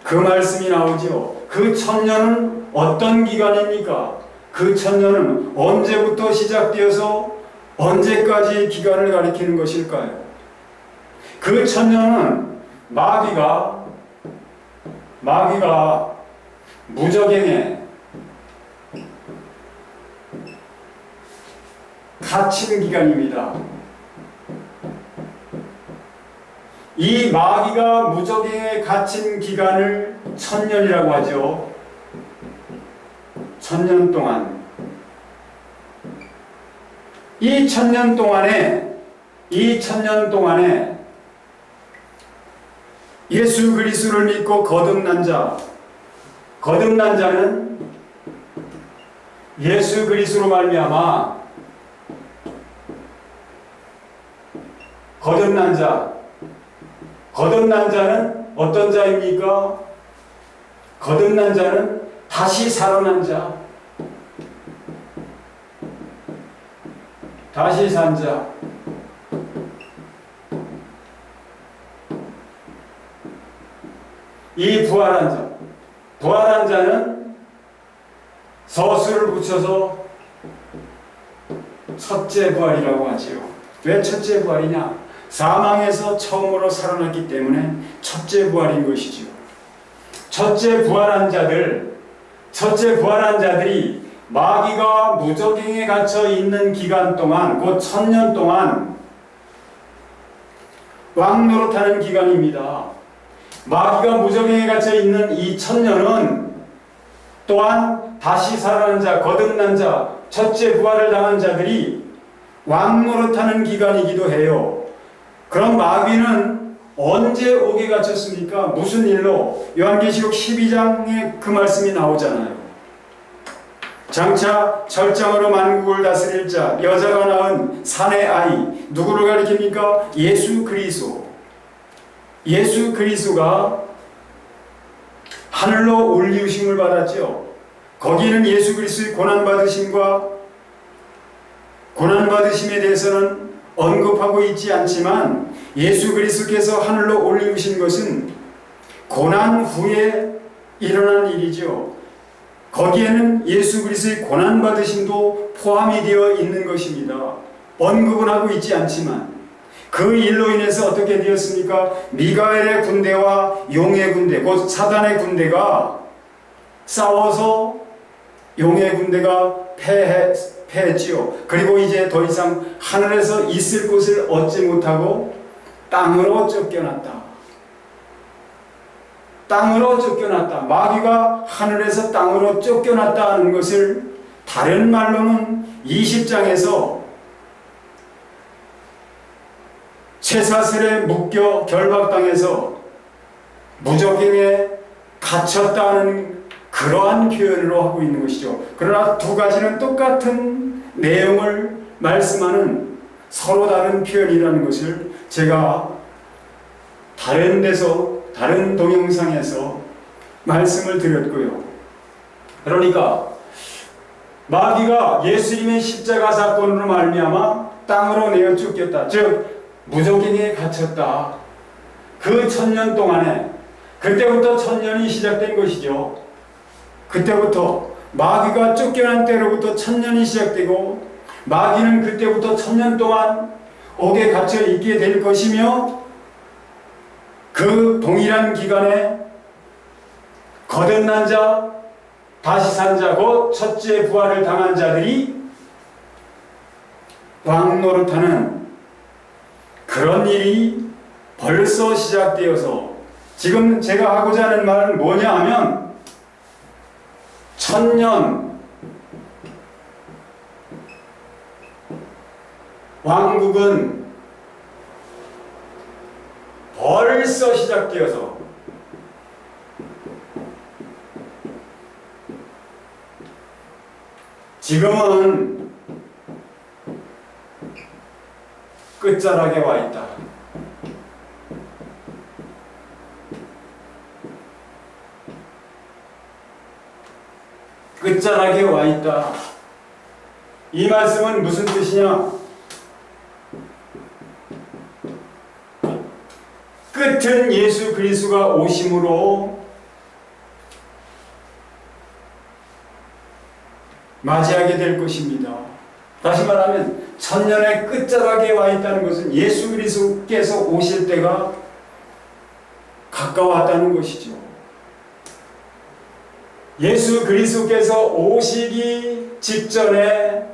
그 말씀이 나오죠. 그 1000년은 어떤 기간입니까? 그 1000년은 언제부터 시작되어서 언제까지의 기간을 가리키는 것일까요? 그 1000년은 마귀가 무적행에 갇힌 기간입니다. 이 마귀가 무적행에 갇힌 기간을 1000년이라고 하죠. 1000년 동안. 이 1000년 동안에 예수 그리스도를 믿고 거듭난 자는 예수 그리스도로 말미암아 거듭난 자는 어떤 자입니까? 거듭난 자는 다시 살아난 자, 다시 산 자. 이 부활한 자는 서술을 붙여서 첫째 부활이라고 하지요. 왜 첫째 부활이냐? 사망에서 처음으로 살아났기 때문에 첫째 부활인 것이지요. 첫째 부활한 자들이 마귀가 무적행에 갇혀 있는 기간 동안, 곧 1000년 동안 왕노릇하는 기간입니다. 마귀가 무적행에 갇혀 있는 이 1000년은 또한 다시 살아난 자, 거듭난 자, 첫째 부활을 당한 자들이 왕 노릇하는 기간이기도 해요. 그럼 마귀는 언제 옥에 갇혔습니까? 무슨 일로? 요한계시록 12장에 그 말씀이 나오잖아요. 장차 철장으로 만국을 다스릴 자, 여자가 낳은 산의 아이, 누구를 가리킵니까? 예수 그리스도. 예수 그리스도가 하늘로 올리우심을 받았죠. 거기는 예수 그리스도의 고난받으심과 고난받으심에 대해서는 언급하고 있지 않지만, 예수 그리스도께서 하늘로 올리우신 것은 고난 후에 일어난 일이죠. 거기에는 예수 그리스도의 고난받으심도 포함이 되어 있는 것입니다. 언급은 하고 있지 않지만, 그 일로 인해서 어떻게 되었습니까? 미가엘의 군대와 용의 군대, 곧 사단의 군대가 싸워서 용의 군대가 패했지요. 그리고 이제 더 이상 하늘에서 있을 곳을 얻지 못하고 땅으로 쫓겨났다. 땅으로 쫓겨났다. 마귀가 하늘에서 땅으로 쫓겨났다는 것을 다른 말로는 20장에서 쇠사슬에 묶여 결박당해서 무적행에 갇혔다는 그러한 표현으로 하고 있는 것이죠. 그러나 두 가지는 똑같은 내용을 말씀하는 서로 다른 표현이라는 것을 제가 다른 데서, 다른 동영상에서 말씀을 드렸고요. 그러니까 마귀가 예수님의 십자가 사건으로 말미암아 땅으로 내어 쫓겼다. 즉 무적행에 갇혔다. 그 1000년 동안에, 그때부터 1000년이 시작된 것이죠. 그때부터 마귀가 쫓겨난 때로부터 1000년이 시작되고, 마귀는 그때부터 1000년 동안 옥에 갇혀 있게 될 것이며, 그 동일한 기간에 거듭난 자, 다시 산 자, 곧 첫째 부활을 당한 자들이 왕 노릇하는 그런 일이 벌써 시작되어서, 지금 제가 하고자 하는 말은 뭐냐 하면, 1000년 왕국은 벌써 시작되어서 지금은 끝자락에 와 있다. 끝자락에 와 있다. 이 말씀은 무슨 뜻이냐? 끝은 예수 그리스도가 오심으로 맞이하게 될 것입니다. 다시 말하면 1000년의 끝자락에 와 있다는 것은 예수 그리스도께서 오실 때가 가까웠다는 것이죠. 예수 그리스도께서 오시기 직전에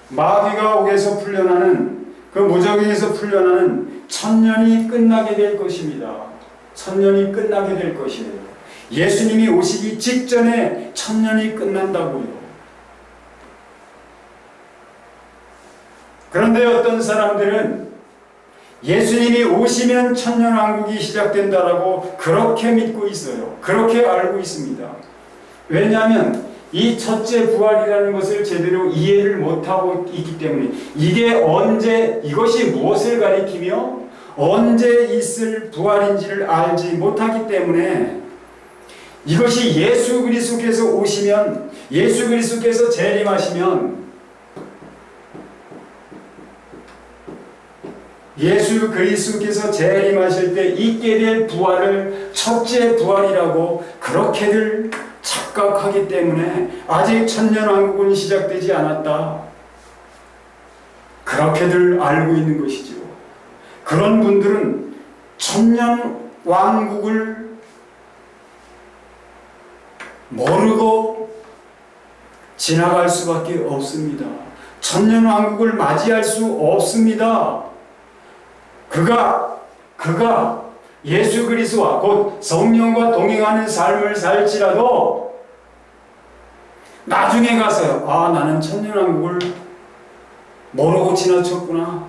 마귀가 옥에서 풀려나는, 그 무적에서 풀려나는 1000년이 끝나게 될 것입니다. 1000년이 끝나게 될 것이에요. 예수님이 오시기 직전에 1000년이 끝난다고요. 그런데 어떤 사람들은 예수님이 오시면 1000년 왕국이 시작된다라고 그렇게 믿고 있어요. 그렇게 알고 있습니다. 왜냐하면 이 첫째 부활이라는 것을 제대로 이해를 못하고 있기 때문에, 이게 언제, 이것이 무엇을 가리키며 언제 있을 부활인지를 알지 못하기 때문에, 이것이 예수 그리스도께서 오시면, 예수 그리스도께서 재림하시면, 예수 그리스도께서 재림하실 때 있게 될 부활을 첫째 부활이라고 그렇게들 착각하기 때문에 아직 1000년 왕국은 시작되지 않았다, 그렇게들 알고 있는 것이죠. 그런 분들은 1000년 왕국을 모르고 지나갈 수밖에 없습니다. 1000년 왕국을 맞이할 수 없습니다. 그가 예수 그리스도와 곧 성령과 동행하는 삶을 살지라도 나중에 가서요. 아, 나는 천년왕국을 모르고 지나쳤구나.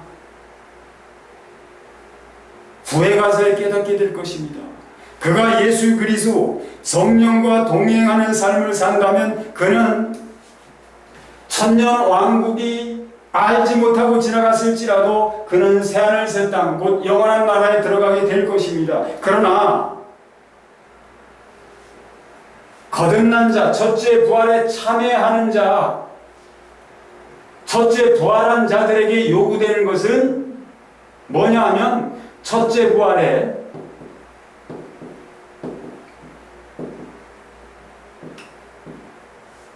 후에 가서 깨닫게 될 것입니다. 그가 예수 그리스도 성령과 동행하는 삶을 산다면 그는 천년왕국이 알지 못하고 지나갔을지라도 그는 새하늘 새 땅 곧 영원한 나라에 들어가게 될 것입니다. 그러나 거듭난 자, 첫째 부활에 참여하는 자, 첫째 부활한 자들에게 요구되는 것은 뭐냐 하면 첫째 부활에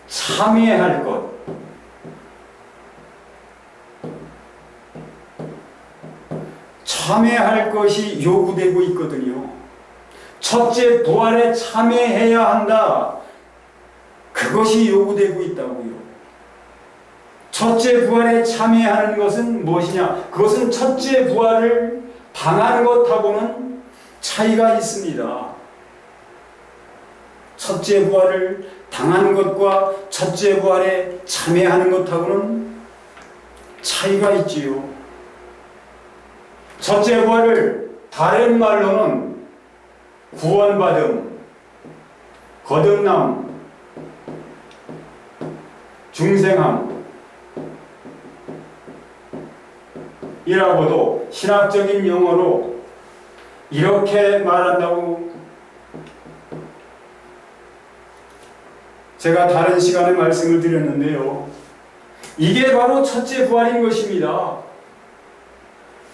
참여할 것, 참여할 것이 요구되고 있거든요. 첫째 부활에 참여해야 한다. 그것이 요구되고 있다고요. 첫째 부활에 참여하는 것은 무엇이냐? 그것은 첫째 부활을 당한 것하고는 차이가 있습니다. 첫째 부활을 당한 것과 첫째 부활에 참여하는 것하고는 차이가 있지요. 첫째 부활을 다른 말로는 구원받음, 거듭남, 중생함 이라고도 신학적인 용어로 이렇게 말한다고 제가 다른 시간에 말씀을 드렸는데요. 이게 바로 첫째 부활인 것입니다.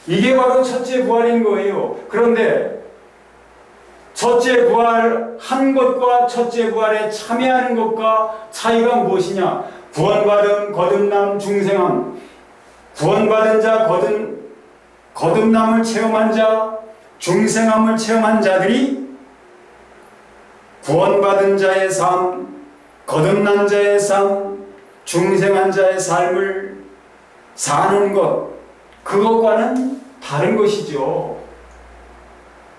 이게 바로 첫째 부활인 거예요. 그런데 첫째 부활한 것과 첫째 부활에 참여하는 것과 차이가 무엇이냐? 구원받음, 거듭남, 중생함. 구원받은 자, 거듭남을 체험한 자, 중생함을 체험한 자들이 구원받은 자의 삶, 거듭난 자의 삶, 중생한 자의 삶을 사는 것, 그것과는 다른 것이죠.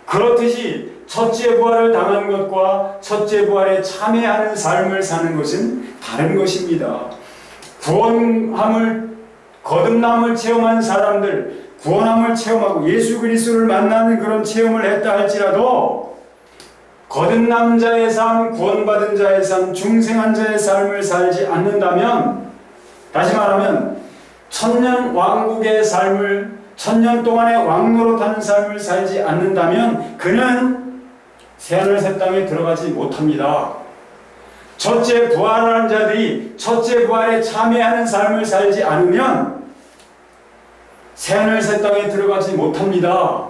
그렇듯이 첫째 부활을 당한 것과 첫째 부활에 참여하는 삶을 사는 것은 다른 것입니다. 구원함을, 거듭남을 체험한 사람들, 구원함을 체험하고 예수 그리스도를 만나는 그런 체험을 했다 할지라도 거듭난 자의 삶, 구원받은 자의 삶, 중생한 자의 삶을 살지 않는다면, 다시 말하면 천년 왕국의 삶을, 천년 동안의 왕노릇하는 삶을 살지 않는다면 그는 새하늘 새 땅에 들어가지 못합니다. 첫째 부활하는 자들이 첫째 부활에 참여하는 삶을 살지 않으면 새하늘 새 땅에 들어가지 못합니다.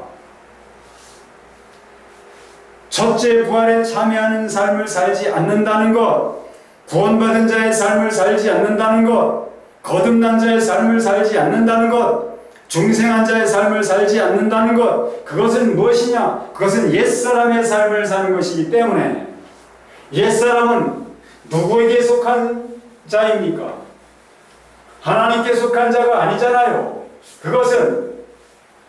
첫째 부활에 참여하는 삶을 살지 않는다는 것, 구원받은 자의 삶을 살지 않는다는 것, 거듭난 자의 삶을 살지 않는다는 것, 중생한 자의 삶을 살지 않는다는 것, 그것은 무엇이냐? 그것은 옛사람의 삶을 사는 것이기 때문에 옛사람은 누구에게 속한 자입니까? 하나님께 속한 자가 아니잖아요. 그것은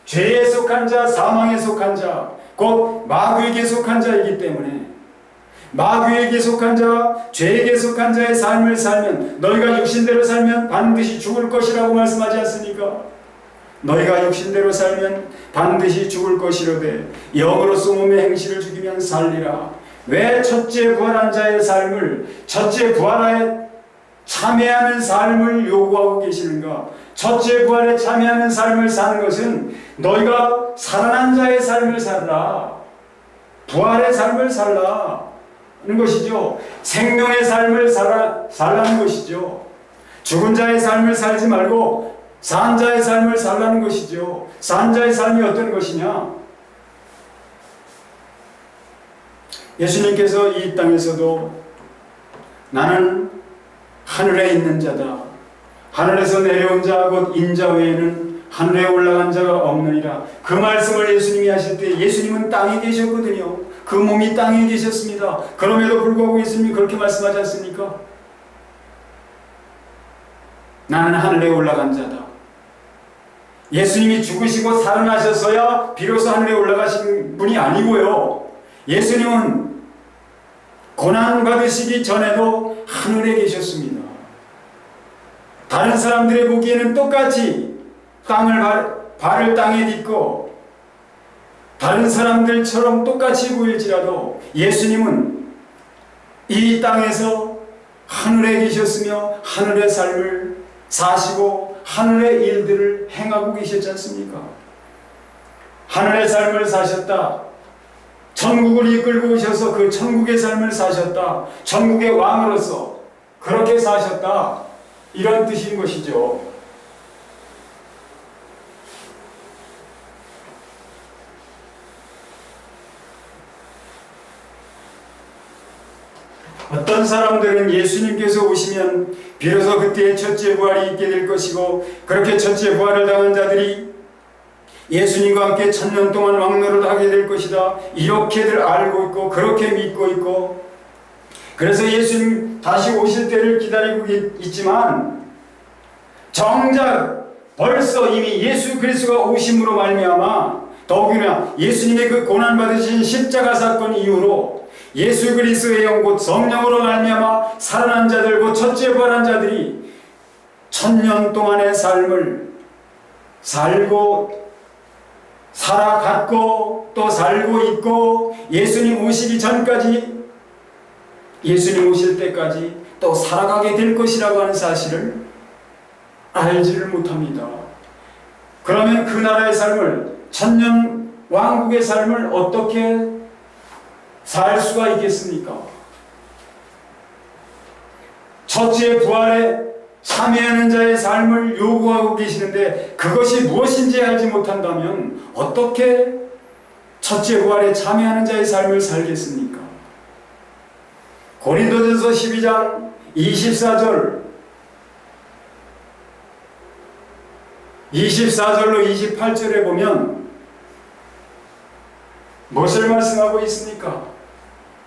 죄에 속한 자, 사망에 속한 자, 곧 마귀에게 속한 자이기 때문에 마귀에게 속한 자, 죄에게 속한 자의 삶을 살면 너희가 육신대로 살면 반드시 죽을 것이라고 말씀하지 않습니까? 너희가 육신대로 살면 반드시 죽을 것이로되 영으로서 몸의 행실을 죽이면 살리라. 왜 첫째 부활한 자의 삶을, 첫째 부활에 참여하는 삶을 요구하고 계시는가? 첫째 부활에 참여하는 삶을 사는 것은 너희가 살아난 자의 삶을 살라, 부활의 삶을 살라는 것이죠. 생명의 삶을 살라는 것이죠. 죽은 자의 삶을 살지 말고 산 자의 삶을 살라는 것이죠. 산 자의 삶이 어떤 것이냐? 예수님께서 이 땅에서도 나는 하늘에 있는 자다, 하늘에서 내려온 자 곧 인자 외에는 하늘에 올라간 자가 없느니라, 그 말씀을 예수님이 하실 때 예수님은 땅에 계셨거든요. 그 몸이 땅에 계셨습니다. 그럼에도 불구하고 예수님이 그렇게 말씀하지 않습니까? 나는 하늘에 올라간 자다. 예수님이 죽으시고 살아나셨어야 비로소 하늘에 올라가신 분이 아니고요. 예수님은 고난받으시기 전에도 하늘에 계셨습니다. 다른 사람들의 보기에는 똑같이 발을 땅에 딛고 다른 사람들처럼 똑같이 보일지라도 예수님은 이 땅에서 하늘에 계셨으며 하늘의 삶을 사시고 하늘의 일들을 행하고 계셨지 않습니까? 하늘의 삶을 사셨다. 천국을 이끌고 오셔서 그 천국의 삶을 사셨다. 천국의 왕으로서 그렇게 사셨다. 이런 뜻인 것이죠. 어떤 사람들은 예수님께서 오시면 비로소 그때의 첫째 부활이 있게 될 것이고, 그렇게 첫째 부활을 당한 자들이 예수님과 함께 1000년 동안 왕노를 하게 될 것이다, 이렇게들 알고 있고 그렇게 믿고 있고, 그래서 예수님 다시 오실 때를 기다리고 있지만 정작 벌써 이미 예수 그리스도가 오심으로 말미암아, 더욱이나 예수님의 그 고난받으신 십자가 사건 이후로 예수 그리스도의 영 곧 성령으로 말미암아 살아난 자들, 곧 첫째 부활한 자들이 1000년 동안의 삶을 살아갔고 또 살고 있고, 예수님 오시기 전까지, 예수님 오실 때까지 또 살아가게 될 것이라고 하는 사실을 알지를 못합니다. 그러면 그 나라의 삶을, 1000년 왕국의 삶을 어떻게 살 수가 있겠습니까? 첫째 부활에 참여하는 자의 삶을 요구하고 계시는데 그것이 무엇인지 알지 못한다면 어떻게 첫째 부활에 참여하는 자의 삶을 살겠습니까? 고린도전서 12장 24절로 28절에 보면 무엇을 말씀하고 있습니까?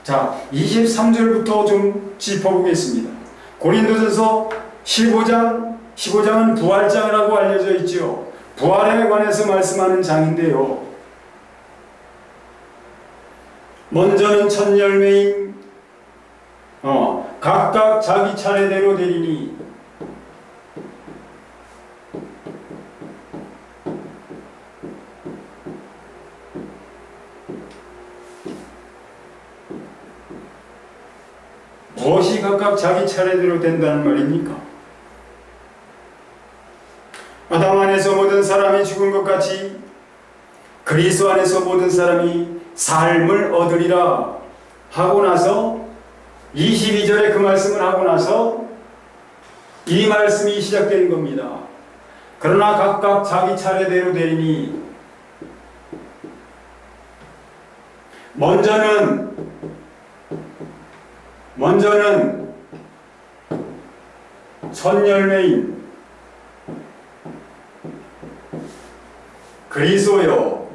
자, 23절부터 좀 짚어보겠습니다. 고린도전서 15장은 부활장이라고 알려져 있죠. 부활에 관해서 말씀하는 장인데요. 먼저는 첫 열매인 각각 자기 차례대로 되리니, 무엇이 각각 자기 차례대로 된다는 말입니까? 아담 안에서 모든 사람이 죽은 것 같이 그리스도 안에서 모든 사람이 삶을 얻으리라 하고 나서 22절에 그 말씀을 하고 나서 이 말씀이 시작되는 겁니다. 그러나 각각 자기 차례대로 되리니, 먼저는 첫 열매인 그리스도요,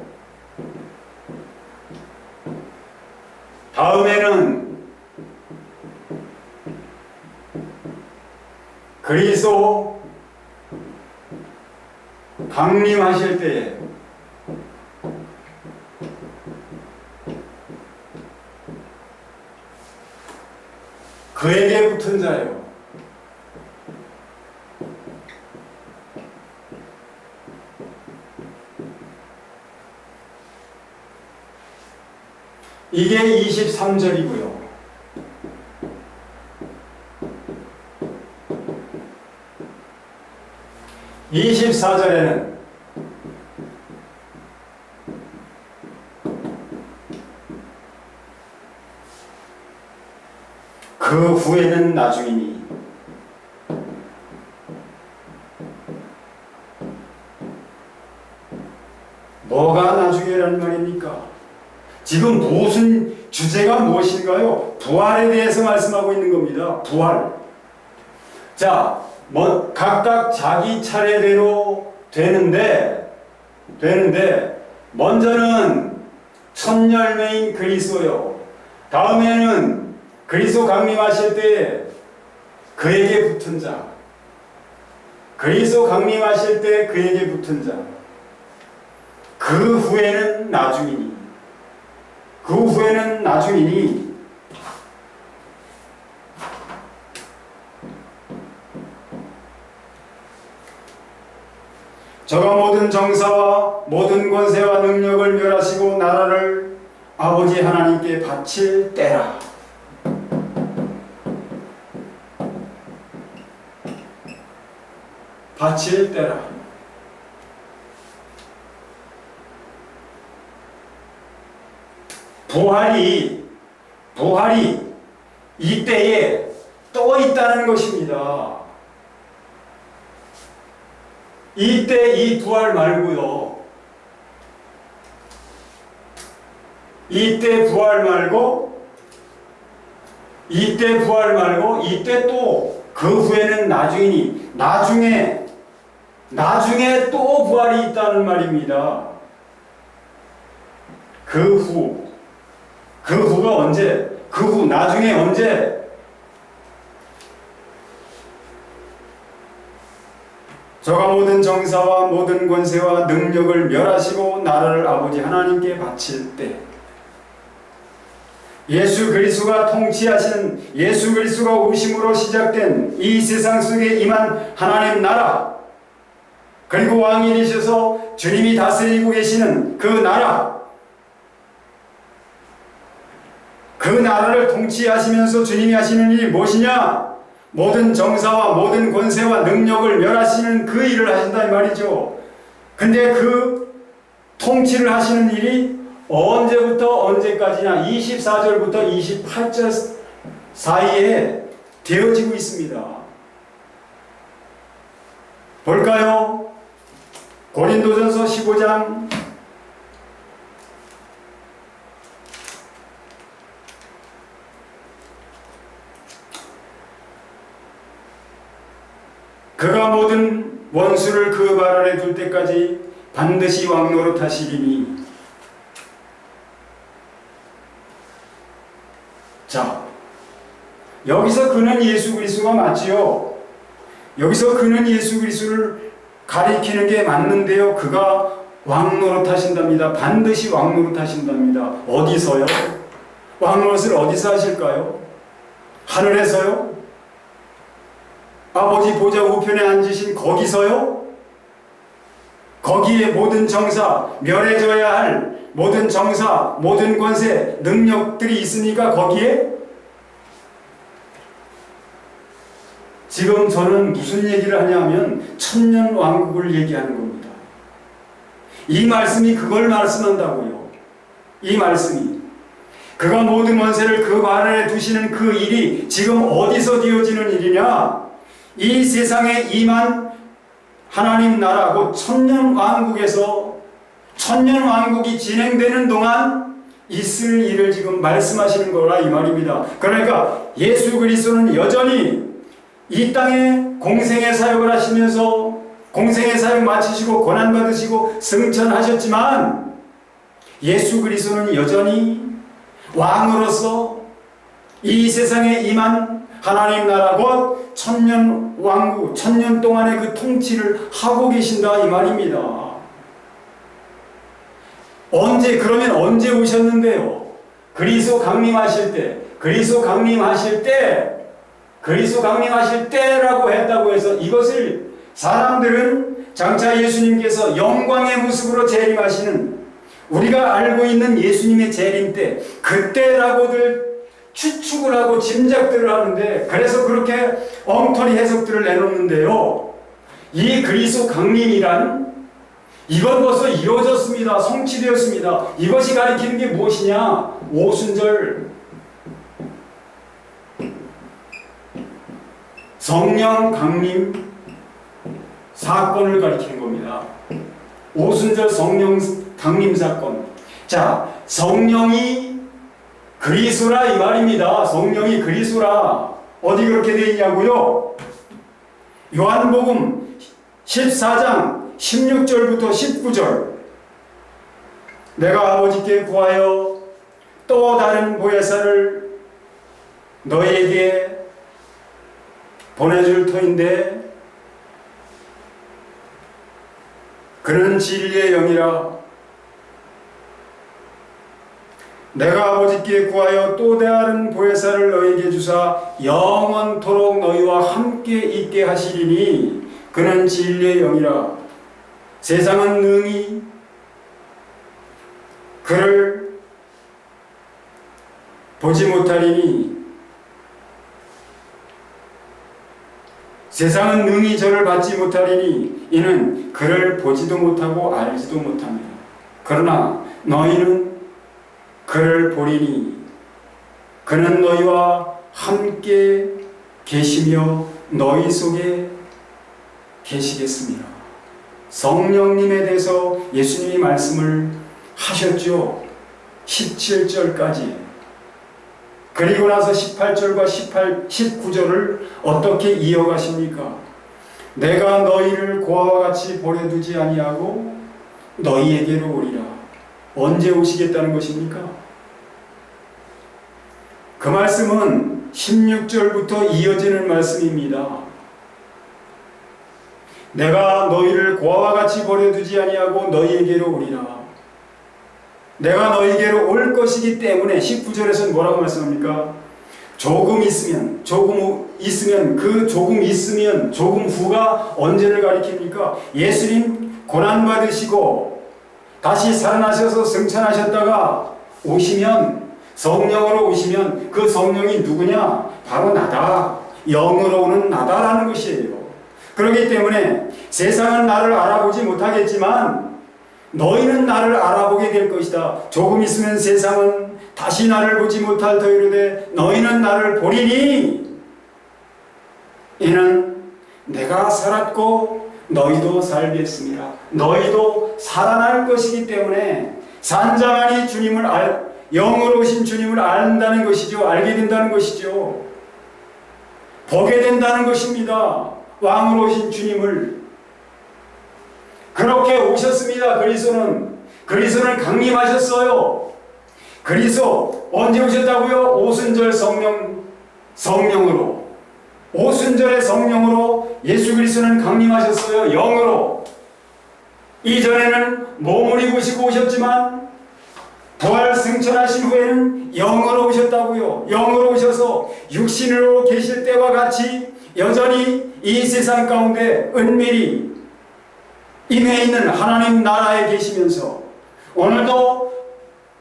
다음에는 그리스도 강림하실 때에 그에게 붙은 자요. 이게 23절이고요. 이 24절에는 그 후에는 나중이니, 뭐가 나중이라는 말입니까? 지금 무슨 주제가 무엇인가요? 부활에 대해서 말씀하고 있는 겁니다. 부활. 자, 각각 자기 차례대로 되는데 먼저는 첫 열매인 그리스도요, 다음에는 그리스도 강림하실 때 그에게 붙은 자, 그리스도 강림하실 때 그에게 붙은 자, 그 후에는 나중이니, 저가 모든 정사와 모든 권세와 능력을 멸하시고 나라를 아버지 하나님께 바칠 때라. 바칠 때라. 부활이 이때에 또 있다는 것입니다. 이때 이 부활 말고요. 이때 부활 말고 이때 또 그 후에는 나중에 또 부활이 있다는 말입니다. 후가 언제? 나중에 언제? 저가 모든 정사와 모든 권세와 능력을 멸하시고 나라를 아버지 하나님께 바칠 때, 예수 그리스도가 통치하시는, 예수 그리스도가 오심으로 시작된 이 세상 속에 임한 하나님 나라, 그리고 왕이 되셔서 주님이 다스리고 계시는 그 나라, 그 나라를 통치하시면서 주님이 하시는 일이 무엇이냐? 모든 정사와 모든 권세와 능력을 멸하시는 그 일을 하신다 이 말이죠. 근데 그 통치를 하시는 일이 언제부터 언제까지냐? 24절부터 28절 사이에 되어지고 있습니다. 볼까요? 고린도전서 15장 그가 모든 원수를 그 발 아래 둘 때까지 반드시 왕노릇 하시리니. 자, 여기서 그는 예수 그리스도가 맞지요. 여기서 그는 예수 그리스도를 가리키는 게 맞는데요. 그가 왕노릇 하신답니다. 반드시 왕노릇 하신답니다. 어디서요? 왕노릇을 어디서 하실까요? 하늘에서요? 아버지 보좌 우편에 앉으신 거기서요? 거기에 모든 정사, 멸해져야 할 모든 정사, 모든 권세, 능력들이 있으니까 거기에? 지금 저는 무슨 얘기를 하냐면 천년 왕국을 얘기하는 겁니다. 이 말씀이 그걸 말씀한다고요. 이 말씀이. 그가 모든 원세를 그 발 아래 두시는 그 일이 지금 어디서 되어지는 일이냐? 이 세상에 임한 하나님 나라, 곧 천년 왕국에서 천년 왕국이 진행되는 동안 있을 일을 지금 말씀하시는 거라 이 말입니다. 그러니까 예수 그리스도는 여전히 이 땅에 공생의 사역을 하시면서 공생의 사역 마치시고 고난 받으시고 승천하셨지만 예수 그리스도는 여전히 왕으로서 이 세상에 임한 하나님 나라 곧 천년 왕국, 천년 동안의 그 통치를 하고 계신다 이 말입니다. 그러면 언제 오셨는데요? 그리스도 강림하실 때라고 했다고 해서 이것을 사람들은 장차 예수님께서 영광의 모습으로 재림하시는, 우리가 알고 있는 예수님의 재림 때, 그때라고들 추측을 하고 짐작들을 하는데, 그래서 그렇게 엉터리 해석들을 내놓는데요. 이 그리스도 강림이란 이건 벌써 이루어졌습니다. 성취되었습니다. 이것이 가리키는 게 무엇이냐? 오순절 성령 강림 사건을 가리키는 겁니다. 오순절 성령 강림 사건. 자, 성령이 그리스도라 이 말입니다. 성령이 그리스도라. 어디 그렇게 되어 있냐고요? 요한복음 14장 16절부터 19절. 내가 아버지께 구하여 또 다른 보혜사를 너희에게 보내줄 터인데 그는 진리의 영이라. 내가 아버지께 구하여 또 다른 보혜사를 너희에게 주사 영원토록 너희와 함께 있게 하시리니 그는 진리의 영이라. 세상은 능히 그를 보지 못하리니 세상은 능히 저를 받지 못하리니 이는 그를 보지도 못하고 알지도 못합니다. 그러나 너희는 그를 보리니 그는 너희와 함께 계시며 너희 속에 계시겠습니다. 성령님에 대해서 예수님이 말씀을 하셨죠. 17절까지. 그리고 나서 18절과 19절을 어떻게 이어가십니까? 내가 너희를 고아와 같이 버려두지 아니하고 너희에게로 오리라. 언제 오시겠다는 것입니까? 그 말씀은 16절부터 이어지는 말씀입니다. 내가 너희를 고아와 같이 버려두지 아니하고 너희에게로 오리라. 내가 너희에게로 올 것이기 때문에 19절에서는 뭐라고 말씀합니까? 조금 있으면 조금 후가 언제를 가리킵니까? 예수님 고난받으시고 다시 살아나셔서 승천하셨다가 오시면, 성령으로 오시면 그 성령이 누구냐? 바로 나다. 영으로 오는 나다라는 것이에요. 그렇기 때문에 세상은 나를 알아보지 못하겠지만 너희는 나를 알아보게 될 것이다. 조금 있으면 세상은 다시 나를 보지 못할 터이로되 너희는 나를 보리니 이는 내가 살았고 너희도 살겠습니다. 너희도 살아날 것이기 때문에 산자만이 영으로 오신 주님을 안다는 것이죠. 알게 된다는 것이죠. 보게 된다는 것입니다. 왕으로 오신 주님을. 그렇게 오셨습니다. 그리스도는 강림하셨어요. 그리스도 언제 오셨다고요? 오순절 성령으로. 오순절의 성령으로 예수 그리스도는 강림하셨어요. 영으로. 이전에는 몸을 입으시고 오셨지만 부활 승천하신 후에는 영으로 오셨다고요. 영으로 오셔서 육신으로 계실 때와 같이 여전히 이 세상 가운데 은밀히 임해 있는 하나님 나라에 계시면서 오늘도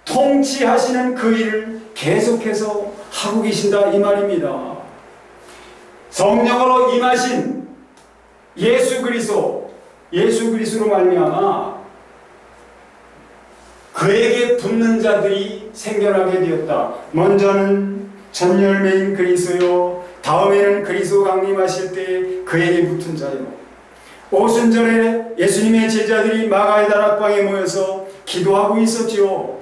통치하시는 그 일을 계속해서 하고 계신다 이 말입니다. 성령으로 임하신 예수 그리스도로 말미암아 그에게 붙는 자들이 생겨나게 되었다. 먼저는 첫 열매인 그리스도요, 다음에는 그리스도 강림하실 때 그에게 붙은 자요. 오순절에 예수님의 제자들이 마가의 다락방에 모여서 기도하고 있었지요.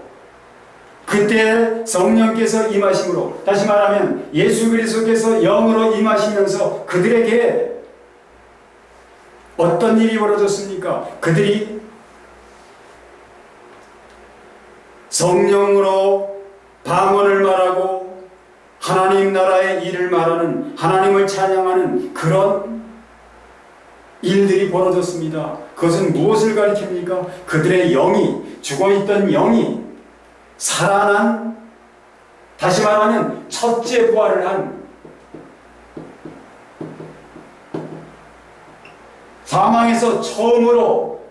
그때 성령께서 임하심으로, 다시 말하면 예수 그리스도께서 영으로 임하시면서 그들에게 어떤 일이 벌어졌습니까? 그들이 성령으로 방언을 말하고 하나님 나라의 일을 말하는, 하나님을 찬양하는 그런 일들이 벌어졌습니다. 그것은 무엇을 가리킵니까? 그들의 영이, 죽어있던 영이 살아난, 다시 말하면 첫째 부활을 한, 사망에서 처음으로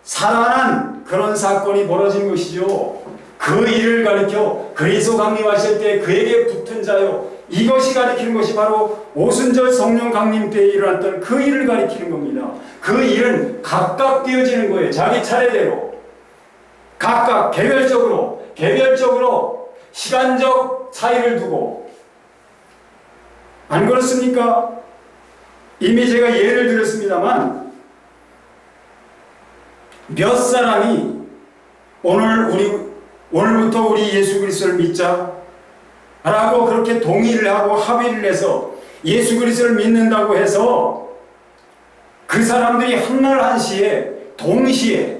살아난 그런 사건이 벌어진 것이죠. 그 일을 가리켜 그리스도 강림하실 때 그에게 붙은 자요, 이것이 가리키는 것이 바로 오순절 성령 강림 때에 일어났던 그 일을 가리키는 겁니다. 그 일은 각각 되어지는 거예요. 자기 차례대로 각각 개별적으로 시간적 차이를 두고. 안 그렇습니까? 이미 제가 예를 들었습니다만 몇 사람이 오늘부터 우리 예수 그리스도를 믿자 라고 그렇게 동의를 하고 합의를 해서 예수 그리스도를 믿는다고 해서 그 사람들이 한날 한시에 동시에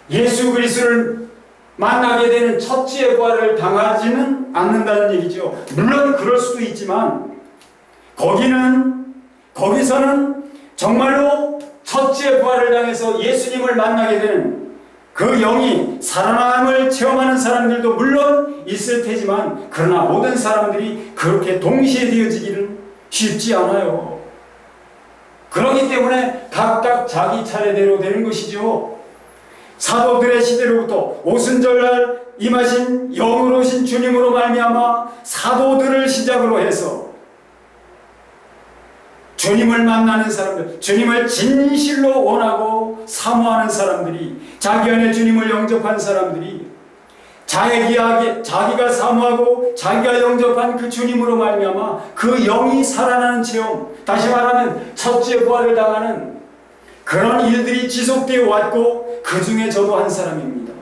예수 그리스도를 만나게 되는 첫째 부활을 당하지는 않는다는 얘기죠. 물론 그럴 수도 있지만 거기서는 정말로 첫째 부활을 당해서 예수님을 만나게 되는 그 영이 살아남을 체험하는 사람들도 물론 있을 테지만, 그러나 모든 사람들이 그렇게 동시에 되어지기는 쉽지 않아요. 그렇기 때문에 각각 자기 차례대로 되는 것이죠. 사도들의 시대로부터 오순절날 임하신 영으로 오신 주님으로 말미암아 사도들을 시작으로 해서 주님을 만나는 사람들, 주님을 진실로 원하고 사모하는 사람들이, 자기 안에 주님을 영접한 사람들이 자기가 사모하고 자기가 영접한 그 주님으로 말미암아 그 영이 살아나는 체험, 다시 말하면 첫째 부활을 당하는 그런 일들이 지속되어 왔고, 그 중에 저도 한 사람입니다.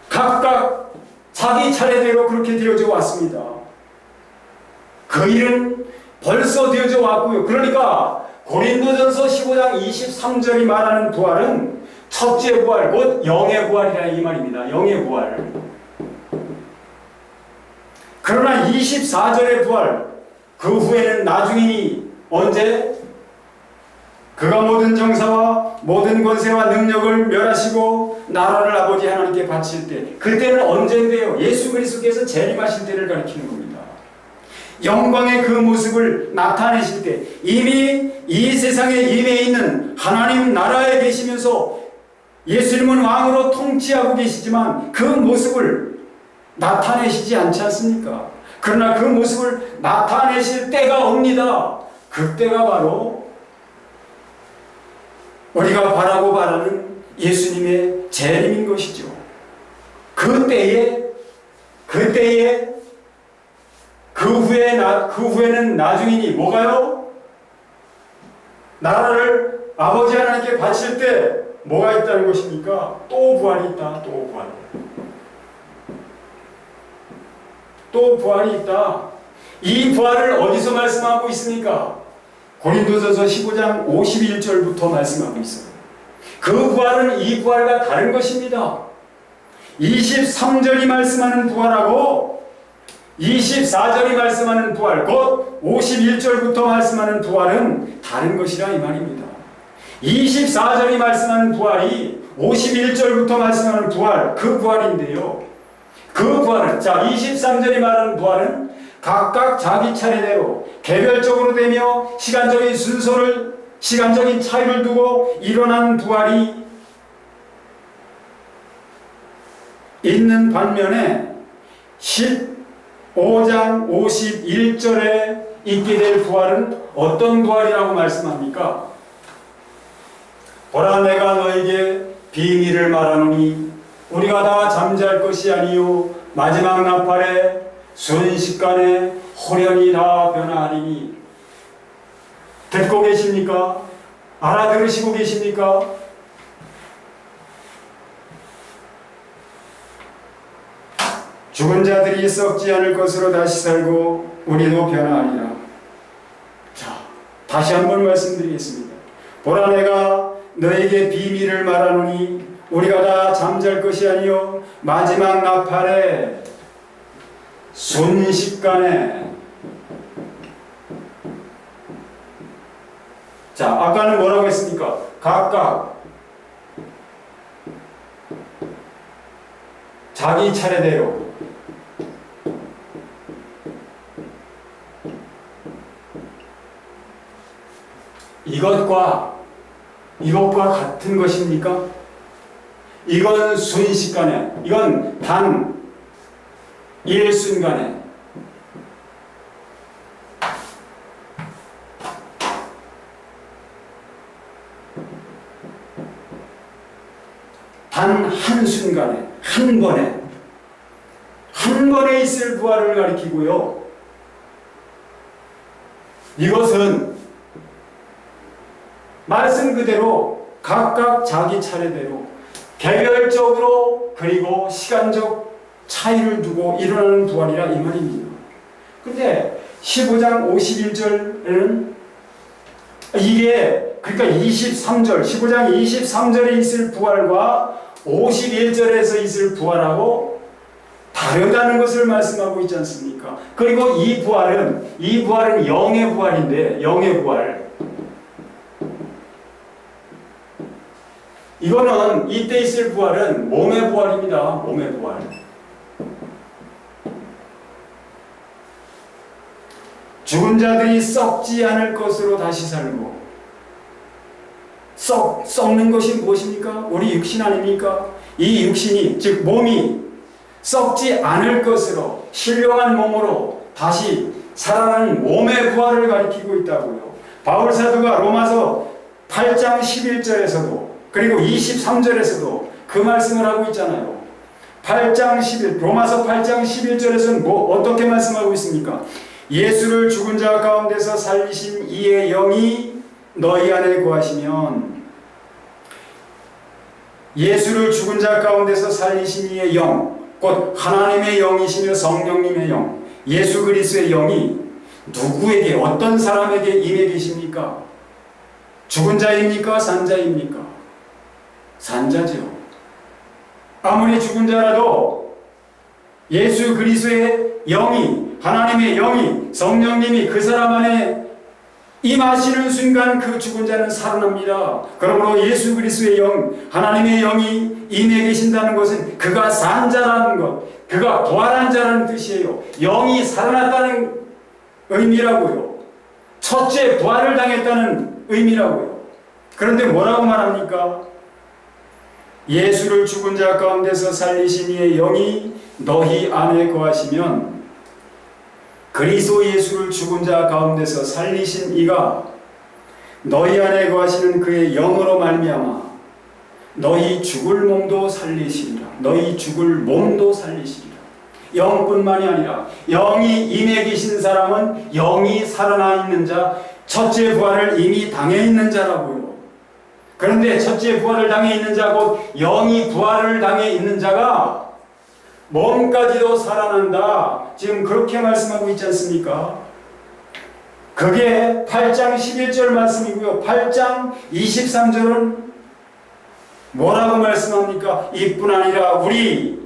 각각 자기 차례대로 그렇게 되어져 왔습니다. 그 일은 벌써 되어져 왔고요. 그러니까 고린도전서 15장 23절이 말하는 부활은 첫째 부활, 곧 영의 부활이라 이 말입니다. 영의 부활. 그러나 24절의 부활, 그 후에는 나중이니 언제? 그가 모든 정사와 모든 권세와 능력을 멸하시고 나라를 아버지 하나님께 바칠 때, 그때는 언제인데요? 예수 그리스도께서 재림하실 때를 가리키는 겁니다. 영광의 그 모습을 나타내실 때, 이미 이 세상에 임해 있는 하나님 나라에 계시면서 예수님은 왕으로 통치하고 계시지만 그 모습을 나타내시지 않지 않습니까? 그러나 그 모습을 나타내실 때가 옵니다. 그때가 바로 우리가 바라고 바라는 예수님의 재림인 것이죠. 그때에 그 후에는 나중이니 뭐가요? 나라를 아버지 하나님께 바칠 때 뭐가 있다는 것입니까? 또 부활이 있다. 또 부활. 또 부활이 있다. 이 부활을 어디서 말씀하고 있습니까? 고린도전서 15장 51절부터 말씀하고 있어요. 그 부활은 이 부활과 다른 것입니다. 23절이 말씀하는 부활하고 24절이 말씀하는 부활, 곧 51절부터 말씀하는 부활은 다른 것이라 이 말입니다. 24절이 말씀하는 부활이 51절부터 말씀하는 부활, 그 부활인데요. 그 부활은, 23절이 말하는 부활은 각각 자기 차례대로 개별적으로 되며 시간적인 차이를 두고 일어난 부활이 있는 반면에 15장 51절에 있게 될 부활은 어떤 부활이라고 말씀합니까? 보라, 내가 너에게 비밀을 말하노니 우리가 다 잠잘 것이 아니요 마지막 나팔에 순식간에 호련히 다 변화하리니. 듣고 계십니까? 알아들으시고 계십니까? 죽은 자들이 썩지 않을 것으로 다시 살고 우리도 변화하리라. 자, 다시 한번 말씀드리겠습니다. 보라, 내가 너에게 비밀을 말하노니 우리가 다 잠잘 것이 아니요 마지막 나팔에 순식간에. 자, 아까는 뭐라고 했습니까? 각각 자기 차례대로 이것과 같은 것입니까? 이건 순식간에, 이건 단 일순간에, 단 한순간에, 한 번에 있을 부활을 가리키고요. 이것은 말씀 그대로 각각 자기 차례대로 개별적으로 그리고 시간적 차이를 두고 일어나는 부활이라 이 말입니다. 근데 15장 51절에는 이게, 그러니까 15장 23절에 있을 부활과 51절에서 있을 부활하고 다르다는 것을 말씀하고 있지 않습니까? 그리고 이 부활은 영의 부활인데, 영의 부활. 이거는 이때 있을 부활은 몸의 부활입니다. 몸의 부활. 죽은 자들이 썩지 않을 것으로 다시 살고 썩는 것이 무엇입니까? 우리 육신 아닙니까? 이 육신이, 즉 몸이 썩지 않을 것으로 신령한 몸으로 다시 살아나는 몸의 부활을 가리키고 있다고요. 바울 사도가 로마서 8장 11절에서도 그리고 23절에서도 그 말씀을 하고 있잖아요. 로마서 8장 11절에서는 어떻게 말씀하고 있습니까? 예수를 죽은 자 가운데서 살리신 이의 영이 너희 안에 거하시면, 예수를 죽은 자 가운데서 살리신 이의 영, 곧 하나님의 영이시며 성령님의 영, 예수 그리스도의 영이 누구에게, 어떤 사람에게 임해 계십니까? 죽은 자입니까? 산 자입니까? 산 자죠. 아무리 죽은 자라도 예수 그리스도의 영이, 하나님의 영이, 성령님이 그 사람 안에 임하시는 순간 그 죽은 자는 살아납니다. 그러므로 예수 그리스도의 영, 하나님의 영이 임해 계신다는 것은 그가 산 자라는 것, 그가 부활한 자라는 뜻이에요. 영이 살아났다는 의미라고요. 첫째 부활을 당했다는 의미라고요. 그런데 뭐라고 말합니까? 예수를 죽은 자 가운데서 살리신 이의 영이 너희 안에 거하시면, 그리스도 예수를 죽은 자 가운데서 살리신 이가 너희 안에 거하시는 그의 영으로 말미암아 너희 죽을 몸도 살리시리라. 너희 죽을 몸도 살리시리라. 영뿐만이 아니라 영이 임해 계신 사람은 영이 살아나 있는 자, 첫째 부활을 이미 당해 있는 자라고요. 그런데 첫째 부활을 당해 있는 자, 곧 영이 부활을 당해 있는 자가 몸까지도 살아난다. 지금 그렇게 말씀하고 있지 않습니까? 그게 8장 11절 말씀이고요. 8장 23절은 뭐라고 말씀합니까? 이뿐 아니라 우리,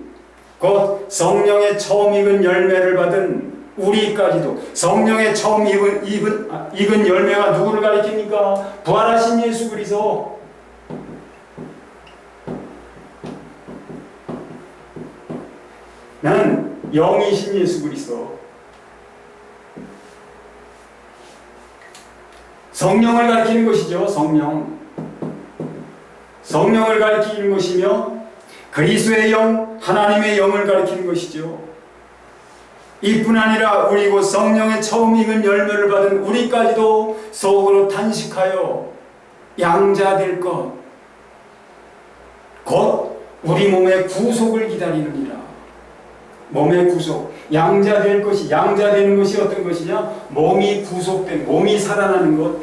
곧 성령의 처음 익은 열매를 받은 우리까지도, 성령의 처음 익은 열매가 누구를 가리킵니까? 부활하신 예수 그리스도. 나는 영이신 예수 그리스도, 성령을 가리키는 것이죠. 성령을 가리키는 것이며 그리스도의 영, 하나님의 영을 가리키는 것이죠. 이뿐 아니라 우리 곧 성령의 처음 익은 열매를 받은 우리까지도 속으로 탄식하여 양자될 것, 곧 우리 몸의 구속을 기다리느니라. 몸의 구속, 양자되는 것이 어떤 것이냐? 몸이 구속된, 몸이 살아나는 것,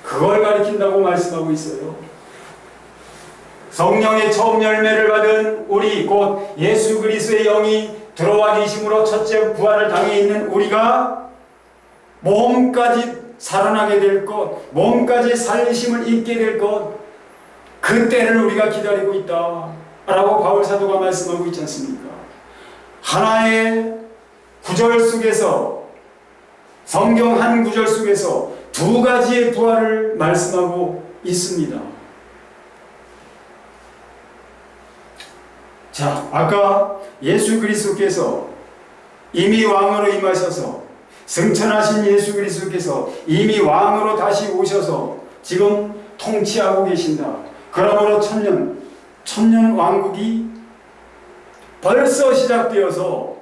그걸 가리킨다고 말씀하고 있어요. 성령의 처음 열매를 받은 우리, 곧 예수 그리스도의 영이 들어와 계심으로 첫째 부활을 당해 있는 우리가 몸까지 살아나게 될 것, 몸까지 살리심을 입게 될 것, 그 때를 우리가 기다리고 있다 라고 바울 사도가 말씀하고 있지 않습니까? 하나의 구절 속에서, 성경 한 구절 속에서 두 가지의 부활을 말씀하고 있습니다. 자, 아까 예수 그리스도께서 이미 왕으로 임하셔서, 승천하신 예수 그리스도께서 이미 왕으로 다시 오셔서 지금 통치하고 계신다. 그러므로 천년 왕국이 벌써 시작되어서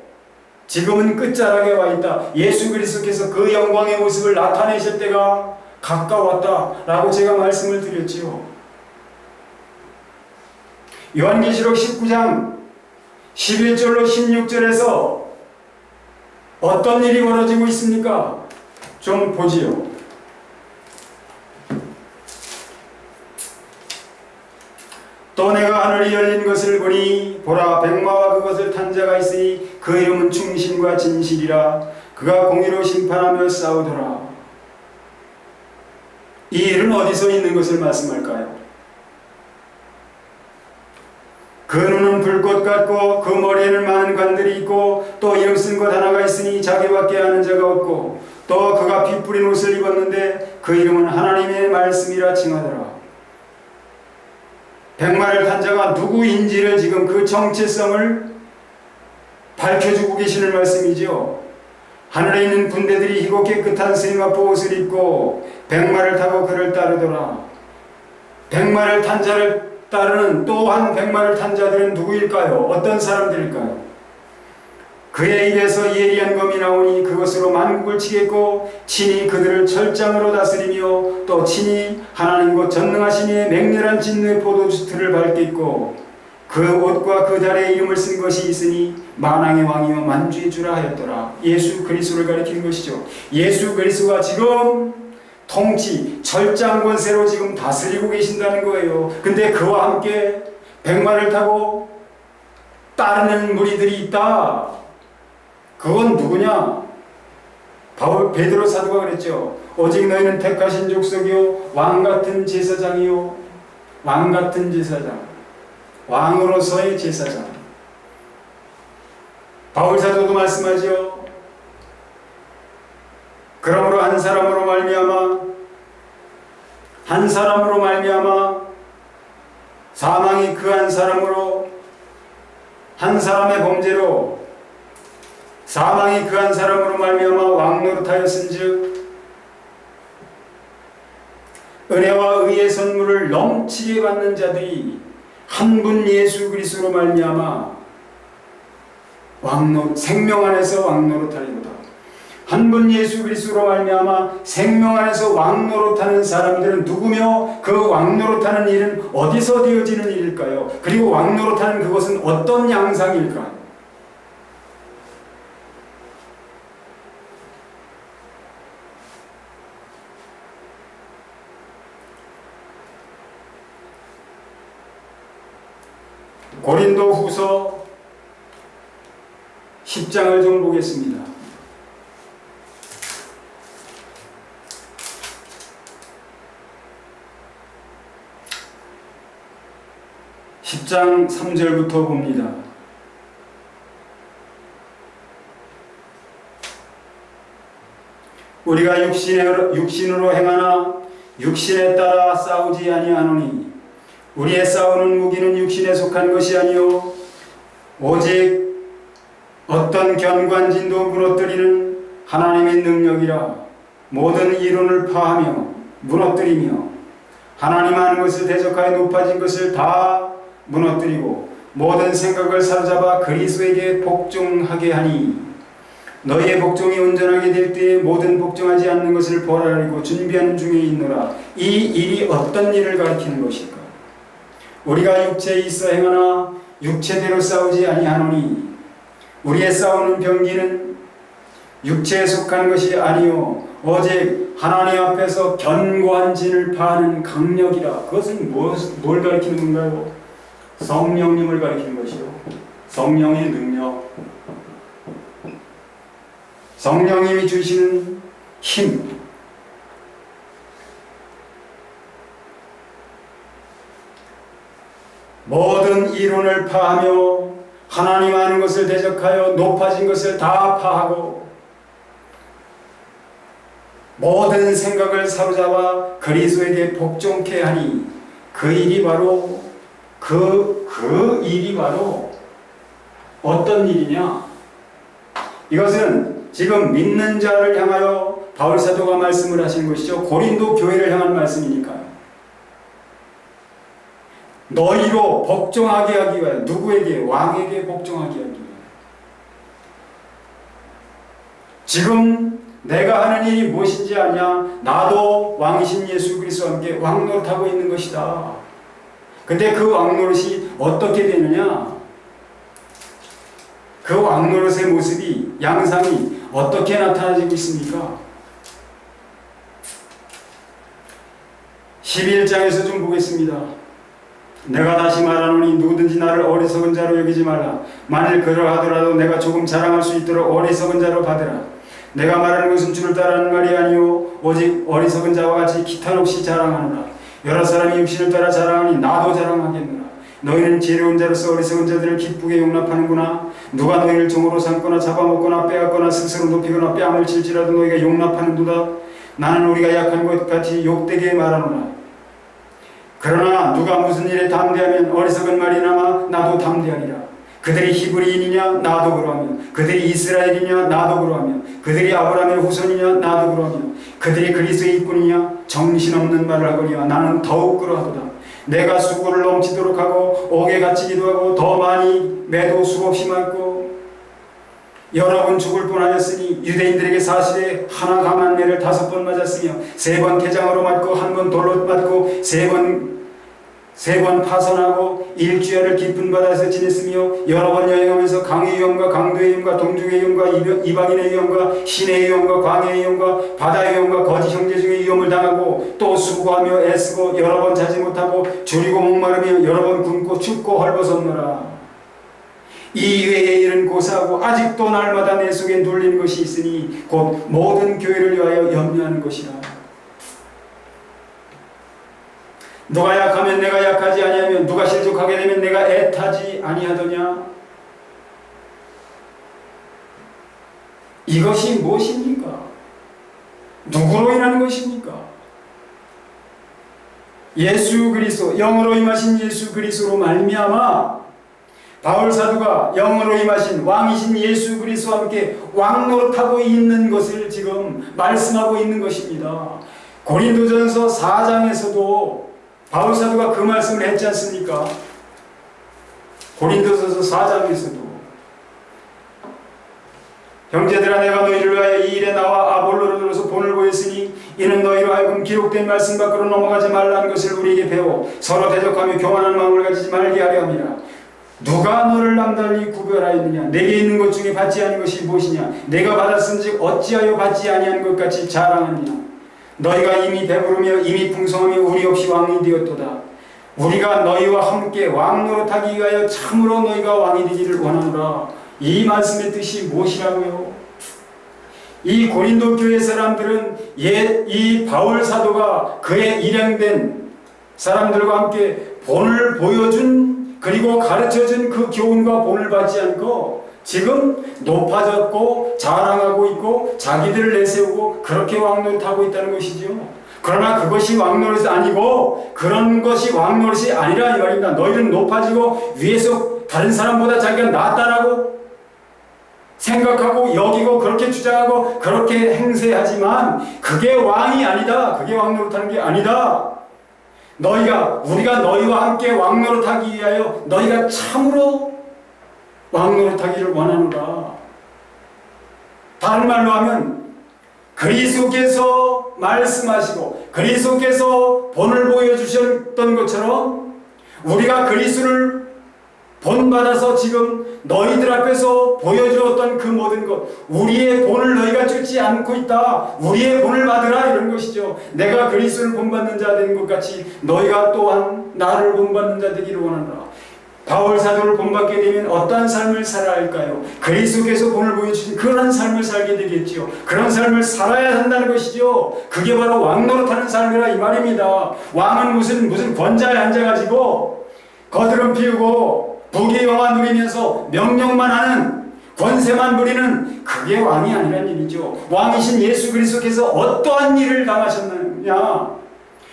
지금은 끝자락에 와 있다. 예수 그리스도께서 그 영광의 모습을 나타내실 때가 가까웠다라고 제가 말씀을 드렸지요. 요한계시록 19장 11절로 16절에서 어떤 일이 벌어지고 있습니까? 좀 보지요. 또 내가 하늘이 열린 것을 보니 보라, 백마와 그것을 탄 자가 있으니 그 이름은 충신과 진실이라. 그가 공의로 심판하며 싸우더라. 이 일은 어디서 있는 것을 말씀할까요? 그 눈은 불꽃 같고 그 머리에는 많은 관들이 있고 또 이름 쓴 것 하나가 있으니 자기밖에 아는 자가 없고, 또 그가 피 뿌린 옷을 입었는데 그 이름은 하나님의 말씀이라 칭하더라. 백마를 탄 자가 누구인지를 지금 그 정체성을 밝혀주고 계시는 말씀이죠. 하늘에 있는 군대들이 희고 깨끗한 스림아포 옷을 입고 백마를 타고 그를 따르더라. 백마를 탄 자를 따르는 또한 백마를 탄 자들은 누구일까요? 어떤 사람들일까요? 그의 입에서 예리한 검이 나오니 그것으로 만국을 치겠고 친히 그들을 철장으로 다스리며 또 친히 하나님 곧 전능하신 이의 맹렬한 진노의 포도주틀을 밟겠고 그 옷과 그 달의 이름을 쓴 것이 있으니 만왕의 왕이요 만주의 주라 하였더라. 예수 그리스도를 가리키는 것이죠. 예수 그리스도가 지금 통치, 철장 권세로 지금 다스리고 계신다는 거예요. 근데 그와 함께 백마를 타고 따르는 무리들이 있다. 그건 누구냐? 베드로 사도가 그랬죠. 오직 너희는 택하신 족속이요 왕같은 제사장이요 왕같은 제사장, 왕으로서의 제사장. 바울 사도도 말씀하죠. 그러므로 한 사람으로 말미암아 사망이 그 한 사람의 범죄로 사망이 그 한 사람으로 말미암아 왕노릇하였은즉 은혜와 의의 선물을 넘치게 받는 자들이 한 분 예수 그리스도로 말미암아 생명 안에서 왕노릇하리로다. 한 분 예수 그리스도로 말미암아 생명 안에서 왕노릇하는 사람들은 누구며 그 왕노릇하는 일은 어디서 되어지는 일일까요? 그리고 왕노릇하는 그것은 어떤 양상일까? 고린도 후서 10장을 좀 보겠습니다. 10장 3절부터 봅니다. 우리가 육신으로 행하나 육신에 따라 싸우지 아니하노니 우리의 싸우는 무기는 육신에 속한 것이 아니요 오직 어떤 견관진도 무너뜨리는 하나님의 능력이라. 모든 이론을 파하며 무너뜨리며 하나님 하는 것을 대적하여 높아진 것을 다 무너뜨리고 모든 생각을 사로잡아 그리스도에게 복종하게 하니 너희의 복종이 온전하게 될 때에 모든 복종하지 않는 것을 벌하려고 준비하는 중에 있노라. 이 일이 어떤 일을 가리키는 것일까? 우리가 육체에 있어 행하나 육체대로 싸우지 아니하노니 우리의 싸우는 병기는 육체에 속한 것이 아니요 오직 하나님 앞에서 견고한 진을 파하는 강력이라. 그것은 뭘 가리키는 건가요? 성령님을 가리키는 것이요 성령의 능력, 성령님이 주시는 힘. 모든 이론을 파하며 하나님 하는 것을 대적하여 높아진 것을 다 파하고 모든 생각을 사로잡아 그리스도에게 복종케 하니 그 일이 바로 그 일이 바로 어떤 일이냐? 이것은 지금 믿는 자를 향하여 바울 사도가 말씀을 하신 것이죠. 고린도 교회를 향한 말씀이니까요. 너희로 복종하게 하기 위하여 누구에게? 왕에게 복종하게 하기 위하여. 지금 내가 하는 일이 무엇인지 아냐? 나도 왕이신 예수 그리스도와 함께 왕노릇하고 있는 것이다. 근데 그 왕노릇이 어떻게 되느냐? 그 왕노릇의 모습이, 양상이 어떻게 나타나지고 있습니까? 11장에서 좀 보겠습니다. 내가 다시 말하노니 누구든지 나를 어리석은 자로 여기지 말라. 만일 그러하더라도 내가 조금 자랑할 수 있도록 어리석은 자로 받으라. 내가 말하는 것은 주를 따르는 말이 아니요 오직 어리석은 자와 같이 기탄 없이 자랑하노라. 여러 사람이 육신을 따라 자랑하니 나도 자랑하겠노라. 너희는 지혜로운 자로서 어리석은 자들을 기쁘게 용납하는구나. 누가 너희를 종으로 삼거나 잡아먹거나 빼앗거나 스스로 높이거나 뺨을 칠지라도 너희가 용납하는도다. 나는 우리가 약한 것 같이 욕되게 말하노라. 그러나 누가 무슨 일에 담대하면 어리석은 말이나마 나도 담대하리라. 그들이 히브리인이냐 나도 그러하며 그들이 이스라엘이냐 나도 그러하며 그들이 아브라함의 후손이냐 나도 그러하며 그들이 그리스도의 일꾼이냐 정신없는 말을 하거니와 나는 더욱 그러하도다. 내가 수고를 넘치도록 하고 옥에 갇히기도 하고 더 많이 매도 수없이 맞고 여러 번 죽을 뻔하였으니 유대인들에게 사실에 하나 강한 매를 5번 맞았으며 3번 개장으로 맞고 1번 돌로 맞고 3번 파선하고 일주일을 깊은 바다에서 지냈으며 여러 번 여행하면서 강의 위험과 강도의 위험과 동중의 위험과 이방인의 위험과 신의 위험과 광야의 위험과 바다의 위험과 거짓 형제 중의 위험을 당하고 또 수고하며 애쓰고 여러 번 자지 못하고 줄이고 목마르며 여러 번 굶고 춥고 헐벗었노라. 이 외의 일은 고사하고 아직도 날마다 내 속에 눌리는 것이 있으니 곧 모든 교회를 위하여 염려하는 것이라. 누가 약하면 내가 약하지 아니하며 누가 실족하게 되면 내가 애타지 아니하더냐. 이것이 무엇입니까? 누구로 인한 것입니까? 예수 그리스도, 영으로 임하신 예수 그리스도로 말미암아 바울 사도가 영으로 임하신 왕이신 예수 그리스도와 함께 왕노릇하고 있는 것을 지금 말씀하고 있는 것입니다. 고린도전서 4장에서도 바울 사도가 그 말씀을 했지 않습니까? 고린도전서 4장에서도 형제들아 내가 너희를 위하여 이 일에 나와 아볼로를 들어서 본을 보였으니 이는 너희로 하여금 기록된 말씀 밖으로 넘어가지 말라는 것을 우리에게 배워 서로 대적하며 교만한 마음을 가지지 말게 하려 함이라. 누가 너를 남달리 구별하였느냐? 내게 있는 것 중에 받지 않은 것이 무엇이냐? 내가 받았은즉 어찌하여 받지 아니한 것 같이 자랑하느냐? 너희가 이미 배부르며 이미 풍성하며 우리 없이 왕이 되었도다. 우리가 너희와 함께 왕노릇하기 위하여 참으로 너희가 왕이 되기를 원하노라. 이 말씀의 뜻이 무엇이라고요? 이 고린도 교회 사람들은 이 바울 사도가 그의 일행된 사람들과 함께 본을 보여준 그리고 가르쳐준 그 교훈과 본을 받지 않고 지금 높아졌고 자랑하고 있고 자기들을 내세우고 그렇게 왕노릇하고 있다는 것이죠. 그러나 그것이 왕노릇이 아니고 그런 것이 왕노릇이 아니라 이 말입니다. 너희는 높아지고 위에서 다른 사람보다 자기가 낫다라고 생각하고 여기고 그렇게 주장하고 그렇게 행세하지만 그게 왕이 아니다. 그게 왕노릇하는 게 아니다. 우리가 너희와 함께 왕노릇하기 위하여 너희가 참으로 왕노릇하기를 원하노라. 다른 말로 하면 그리스도께서 말씀하시고 그리스도께서 본을 보여주셨던 것처럼 우리가 그리스도를 본받아서 지금 너희들 앞에서 보여주었던 그 모든 것, 우리의 본을 너희가 쫓지 않고 있다. 우리의 본을 받으라 이런 것이죠. 내가 그리스도를 본받는 자 되는 것 같이 너희가 또한 나를 본받는 자 되기를 원한다. 바울 사도를 본받게 되면 어떠한 삶을 살아야 할까요? 그리스도께서 본을 보여주신 그런 삶을 살게 되겠지요. 그런 삶을 살아야 한다는 것이죠. 그게 바로 왕노릇하는 삶이라 이 말입니다. 왕은 무슨 권자에 앉아가지고 거드름 피우고 부귀영화 누리면서 명령만 하는 권세만 부리는 그게 왕이 아니란 얘기죠. 왕이신 예수 그리스도께서 어떠한 일을 당하셨느냐?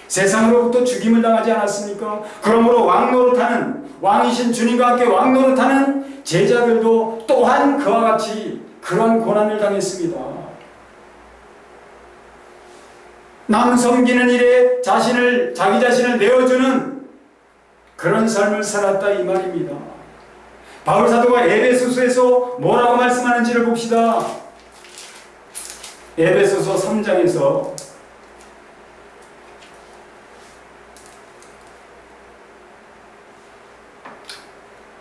세상으로부터 죽임을 당하지 않았습니까? 그러므로 왕노릇하는 왕이신 주님과 함께 왕노릇하는 제자들도 또한 그와 같이 그런 고난을 당했습니다. 남 섬기는 일에 자기 자신을 내어주는 그런 삶을 살았다 이 말입니다. 바울 사도가 에베소서에서 뭐라고 말씀하는지를 봅시다. 에베소서 3장에서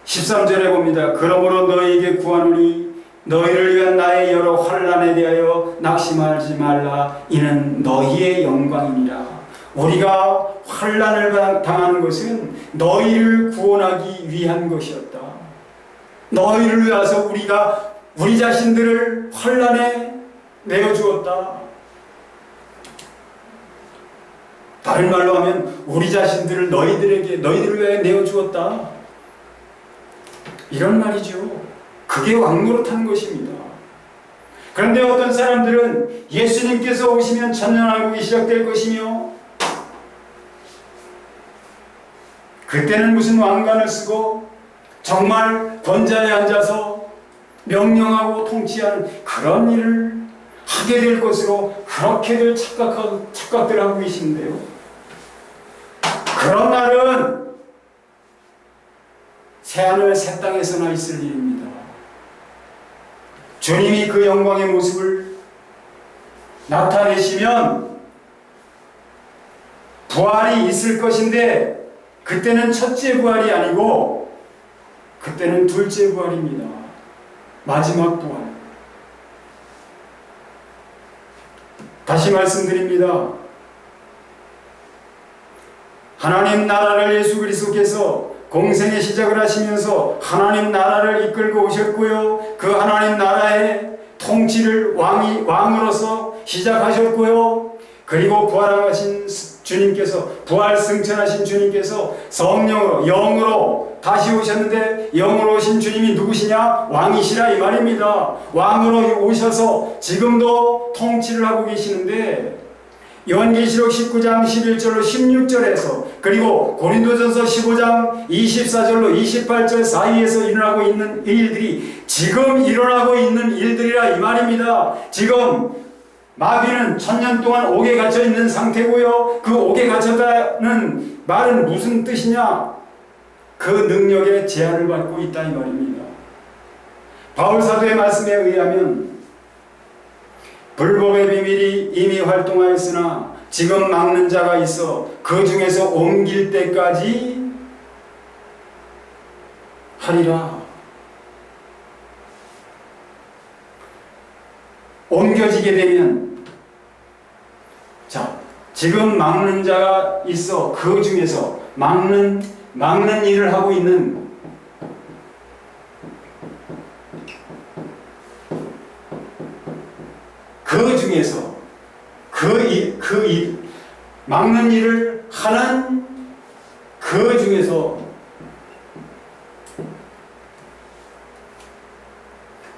13절에 봅니다. 그러므로 너희에게 구하노니 너희를 위한 나의 여러 환난에 대하여 낙심하지 말라. 이는 너희의 영광이니라. 우리가 환난을 당하는 것은 너희를 구원하기 위한 것이었다. 너희를 위해서 우리가 우리 자신들을 환난에 내어주었다. 다른 말로 하면 우리 자신들을 너희들을 위해 내어주었다. 이런 말이죠. 그게 왕노릇한 것입니다. 그런데 어떤 사람들은 예수님께서 오시면 천년왕국이 시작될 것이며 그때는 무슨 왕관을 쓰고 정말 권자에 앉아서 명령하고 통치하는 그런 일을 하게 될 것으로 그렇게들 착각들 하고 계신데요. 그런 날은 새하늘 새 땅에서나 있을 일입니다. 주님이 그 영광의 모습을 나타내시면 부활이 있을 것인데 그때는 첫째 부활이 아니고 그때는 둘째 부활입니다. 마지막 부활. 다시 말씀드립니다. 하나님 나라를 예수 그리스도께서 공생의 시작을 하시면서 하나님 나라를 이끌고 오셨고요. 그 하나님 나라의 통치를 왕으로서 시작하셨고요. 그리고 부활하신 주님께서, 부활 승천하신 주님께서 성령으로, 영으로 다시 오셨는데, 영으로 오신 주님이 누구시냐? 왕이시라 이 말입니다. 왕으로 오셔서 지금도 통치를 하고 계시는데, 요한계시록 19장 11절로 16절에서, 그리고 고린도전서 15장 24절로 28절 사이에서 일어나고 있는 일들이 지금 일어나고 있는 일들이라 이 말입니다. 지금 마귀는 1000년 동안 옥에 갇혀 있는 상태고요. 그 옥에 갇혔다는 말은 무슨 뜻이냐? 그 능력에 제한을 받고 있다 이 말입니다. 바울 사도의 말씀에 의하면 불법의 비밀이 이미 활동하였으나 지금 막는 자가 있어 그 중에서 옮길 때까지 하리라. 옮겨지게 되면, 자, 지금 막는 자가 있어 그 중에서 막는 일을 하고 있는 그 중에서 막는 일을 하는 그 중에서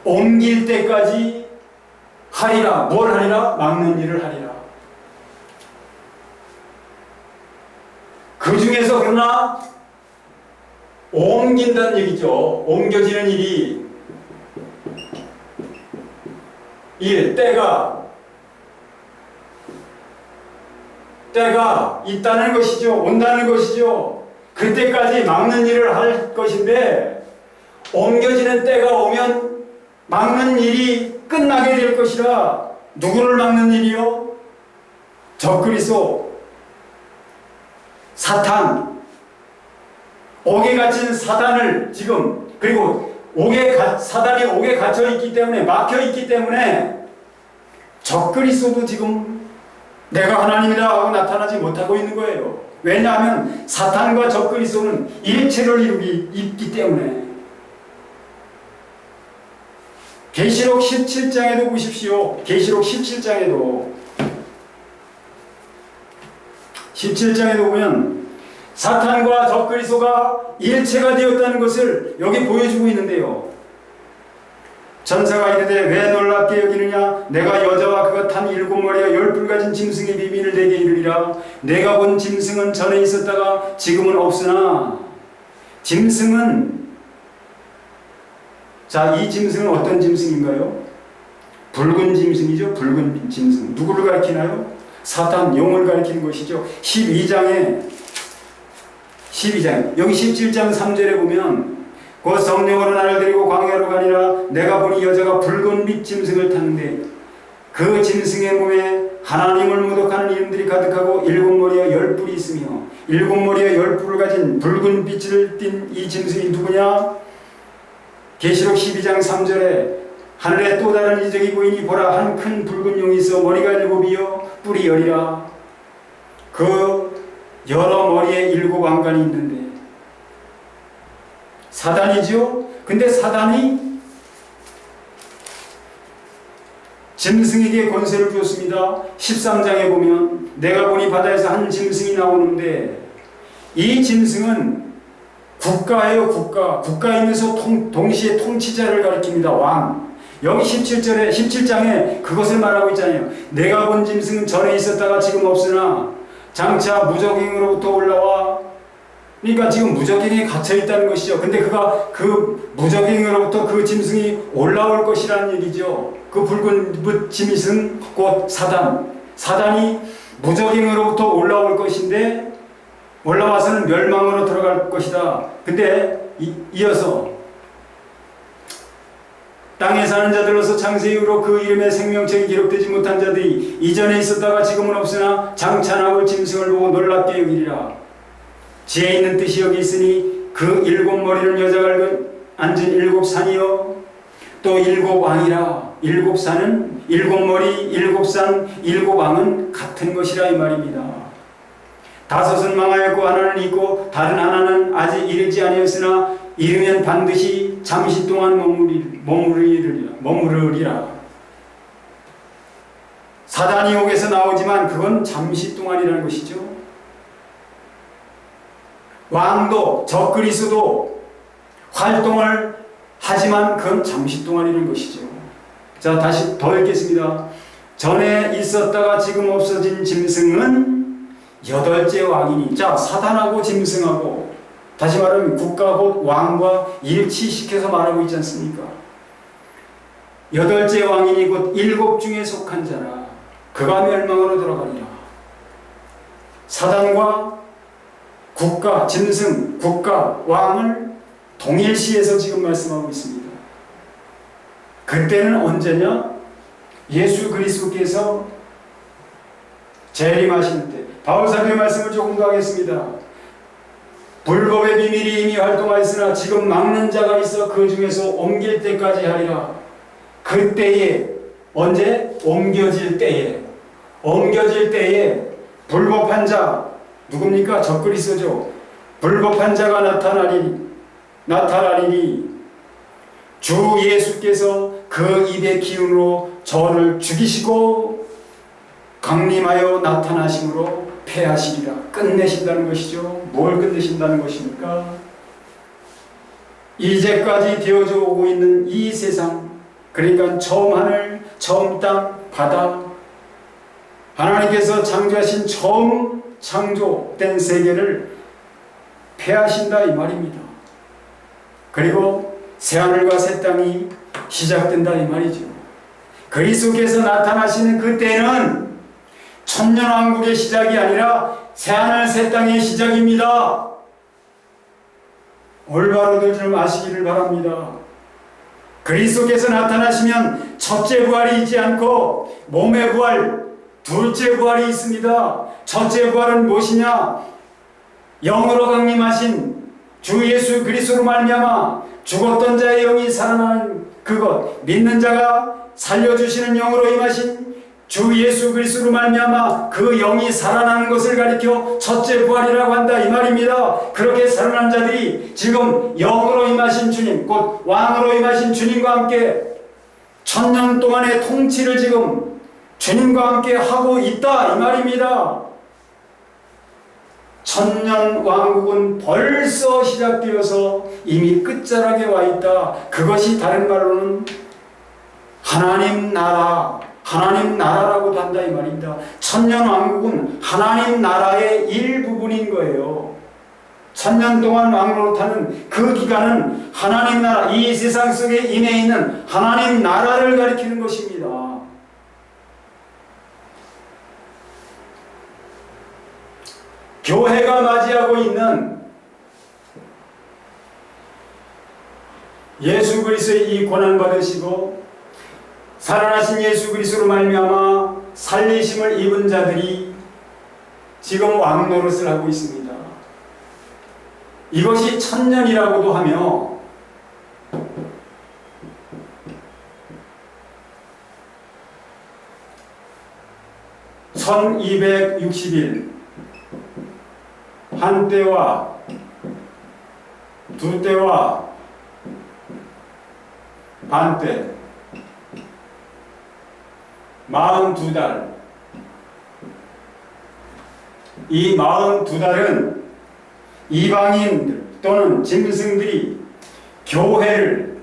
옮길 때까지 하리라. 뭘 하리라? 막는 일을 하리라. 그 중에서 그러나 옮긴다는 얘기죠. 옮겨지는 일이, 때가 있다는 것이죠. 온다는 것이죠. 그때까지 막는 일을 할 것인데, 옮겨지는 때가 오면 막는 일이 끝나게 될 것이라. 누구를 막는 일이요? 적그리스도, 사탄, 옥에 갇힌 사단을 지금, 그리고 사단이 옥에 갇혀 있기 때문에, 막혀 있기 때문에 적그리스도도 지금 내가 하나님이다 하고 나타나지 못하고 있는 거예요. 왜냐하면 사탄과 적그리스도는 일체를 이루기 있기 때문에. 계시록 17장에도 보십시오. 계시록 17장에도 보면 사탄과 적그리스도가 일체가 되었다는 것을 여기 보여주고 있는데요. 전사가 이르되 왜 놀랍게 여기느냐? 내가 여자와 그가 탄 7머리와 10뿔 가진 짐승의 비밀을 내게 이르리라. 내가 본 짐승은 전에 있었다가 지금은 없으나, 짐승은, 자, 이 짐승은 어떤 짐승인가요? 붉은 짐승이죠. 붉은 짐승. 누구를 가리키나요? 사탄, 영을 가리키는 것이죠. 12장에 여기 17장 3절에 보면 곧 성령으로 나를 데리고 광야로 가니라. 내가 보니 여자가 붉은 빛 짐승을 탔는데 그 짐승의 몸에 하나님을 모독하는 이름들이 가득하고 7머리와 10뿔이 있으며 7머리와 10뿔을 가진 붉은 빛을 띤 이 짐승이 누구냐? 계시록 12장 3절에 하늘에 또 다른 이적이 보이니 보라, 한 큰 붉은 용이 있어 머리가 7이요 뿔이 10이라. 그 여러 머리에 7 왕관이 있는데 사단이죠. 근데 사단이 짐승에게 권세를 주었습니다. 13장에 보면 내가 보니 바다에서 한 짐승이 나오는데 이 짐승은 국가예요. 국가이면서 동시에 통치자를 가리킵니다. 왕. 여기 17장에 그것을 말하고 있잖아요. 내가 본 짐승은 전에 있었다가 지금 없으나 장차 무적행으로부터 올라와. 그러니까 지금 무적행에 갇혀 있다는 것이죠. 근데 그가 그 무적행으로부터 그 짐승이 올라올 것이라는 얘기죠. 그 붉은 짐승 곧 사단이 무적행으로부터 올라올 것인데 올라와서는 멸망으로 들어갈 것이다. 근데 이어서 땅에 사는 자들로서 창세 이후로 그 이름의 생명책이 기록되지 못한 자들이 이전에 있었다가 지금은 없으나 장차 나올 짐승을 보고 놀랍게 여기리라. 지혜 있는 뜻이 여기 있으니 그 일곱 머리는 여자가 앉은 일곱 산이요 또 일곱 왕이라. 일곱 산은 일곱 머리, 일곱 산, 일곱 왕은 같은 것이라 이 말입니다. 다섯은 망하였고 하나는 있고 다른 하나는 아직 이르지 아니었으나 이르면 반드시 잠시 동안 머무르리라. 사단이 옥에서 나오지만 그건 잠시 동안이라는 것이죠. 왕도 적그리스도 활동을 하지만 그건 잠시 동안이라는 것이죠. 자, 다시 더 읽겠습니다. 전에 있었다가 지금 없어진 짐승은 여덟째 왕이니. 자, 사단하고 짐승하고 다시 말하면 국가 곧 왕과 일치시켜서 말하고 있지 않습니까? 여덟째 왕이니 곧 일곱 중에 속한 자라. 그가 멸망으로 들어가리라. 사단과 국가, 짐승, 국가, 왕을 동일시해서 지금 말씀하고 있습니다. 그때는 언제냐? 예수 그리스도께서 재림하실 때. 바울사도의 말씀을 조금 더 하겠습니다. 불법의 비밀이 이미 활동하였으나 지금 막는 자가 있어 그 중에서 옮길 때까지 하리라. 그때에, 언제? 옮겨질 때에 불법한 자, 누굽니까? 적그리스도죠. 불법한 자가 나타나리니 주 예수께서 그 입의 기운으로 저를 죽이시고 강림하여 나타나심으로 패하시리라. 끝내신다는 것이죠. 뭘 끝내신다는 것입니까? 이제까지 되어져 오고 있는 이 세상, 그러니까 처음 하늘, 처음 땅, 바다, 하나님께서 창조하신 처음 창조된 세계를 패하신다 이 말입니다. 그리고 새하늘과 새 땅이 시작된다 이 말이죠. 그리스도께서 나타나시는 그때는 천년왕국의 시작이 아니라 새하늘 새 땅의 시작입니다. 올바로들 좀 아시기를 바랍니다. 그리스도께서 나타나시면 첫째 부활이 있지 않고 몸의 부활, 둘째 부활이 있습니다. 첫째 부활은 무엇이냐? 영으로 강림하신 주 예수 그리스도로 말미암아 죽었던 자의 영이 살아나는 그것, 믿는 자가 살려주시는 영으로 임하신 주 예수 그리스도로 말미암아 그 영이 살아나는 것을 가리켜 첫째 부활이라고 한다 이 말입니다. 그렇게 살아난 자들이 지금 영으로 임하신 주님, 곧 왕으로 임하신 주님과 함께 천년 동안의 통치를 지금 주님과 함께 하고 있다 이 말입니다. 천년 왕국은 벌써 시작되어서 이미 끝자락에 와 있다. 그것이 다른 말로는 하나님 나라라고도 한다 이 말입니다. 천년 왕국은 하나님 나라의 일부분인 거예요. 천년 동안 왕노릇하는 그 기간은 하나님 나라, 이 세상 속에 임해 있는 하나님 나라를 가리키는 것입니다. 교회가 맞이하고 있는 예수 그리스도의 이 고난 받으시고 살아나신 예수 그리스도로 말미암아 살리심을 입은 자들이 지금 왕노릇을 하고 있습니다. 이것이 천년이라고도 하며 (1260일) 한때와 두때와 반때 42달. 이 42달은 이방인들 또는 짐승들이 교회를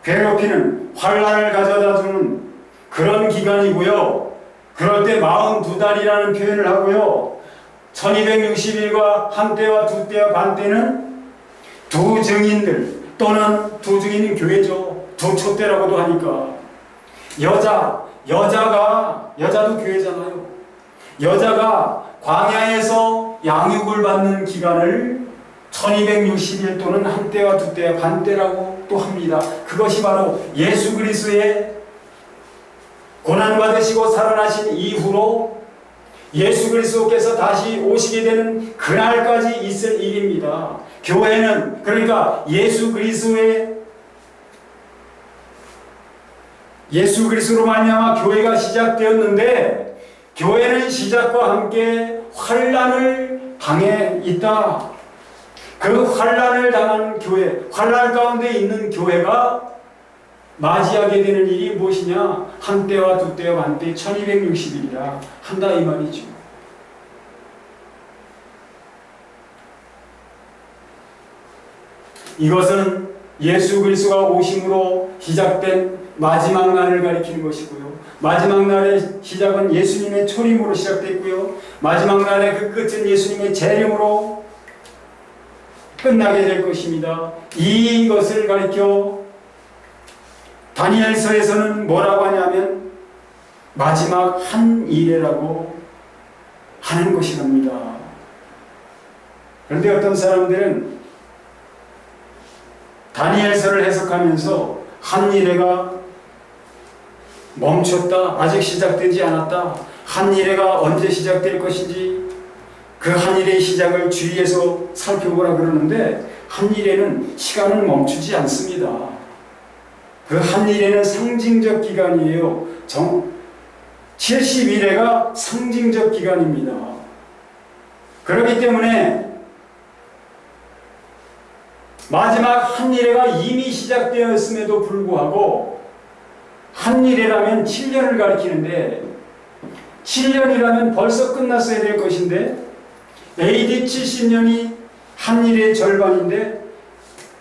괴롭히는 환란을 가져다주는 그런 기간이고요. 그럴 때 42달이라는 표현을 하고요. 1260일과 한때와 두때와 반때는 두 증인들 또는 두 증인은 교회죠. 두 촛대라고도 하니까 여자도 교회잖아요. 여자가 광야에서 양육을 받는 기간을 1260일 또는 한때와 두때와 반때라고 또 합니다. 그것이 바로 예수 그리스도의 고난받으시고 살아나신 이후로 예수 그리스도께서 다시 오시게 되는 그날까지 있을 일입니다. 교회는 그러니까 예수 그리스도로 말미암아 교회가 시작되었는데, 교회는 시작과 함께 환난을 당해 있다. 그 환난을 당하는 교회, 환난 가운데 있는 교회가 맞이하게 되는 일이 무엇이냐? 한때와 두때와 반때 1260일이라 한다 이 말이죠. 이것은 예수 그리스도가 오심으로 시작된 마지막 날을 가리키는 것이고요. 마지막 날의 시작은 예수님의 초림으로 시작됐고요. 마지막 날의 그 끝은 예수님의 재림으로 끝나게 될 것입니다. 이것을 가리켜 다니엘서에서는 뭐라고 하냐면 마지막 한 일이라고 하는 것이랍니다. 그런데 어떤 사람들은 다니엘서를 해석하면서 한 일회가 멈췄다, 아직 시작되지 않았다, 한 일회가 언제 시작될 것인지 그 한 일의 시작을 주의해서 살펴보라 그러는데, 한 일회는 시간을 멈추지 않습니다. 그 한 일회는 상징적 기간이에요. 70일회가 상징적 기간입니다. 그렇기 때문에 마지막 한 일회가 이미 시작되었음에도 불구하고, 한 일회라면 7년을 가리키는데 7년이라면 벌써 끝났어야 될 것인데, AD 70년이 한 일의 절반인데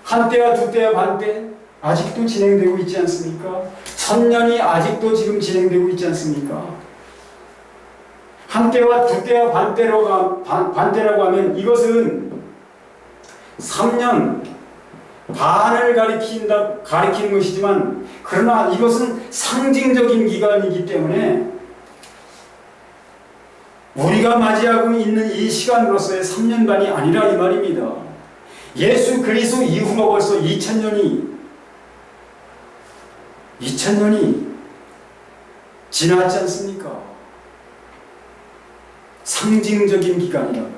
한때와 두때와 반때 아직도 진행되고 있지 않습니까? 1000년이 아직도 지금 진행되고 있지 않습니까? 한때와 두때와 반때라고 하면 이것은 3년 반을 가리키는 것이지만, 그러나 이것은 상징적인 기간이기 때문에 우리가 맞이하고 있는 이 시간으로서의 3년 반이 아니라 이 말입니다. 예수 그리스도 이후로 벌써 2000년이 지났지 않습니까? 상징적인 기간이라고.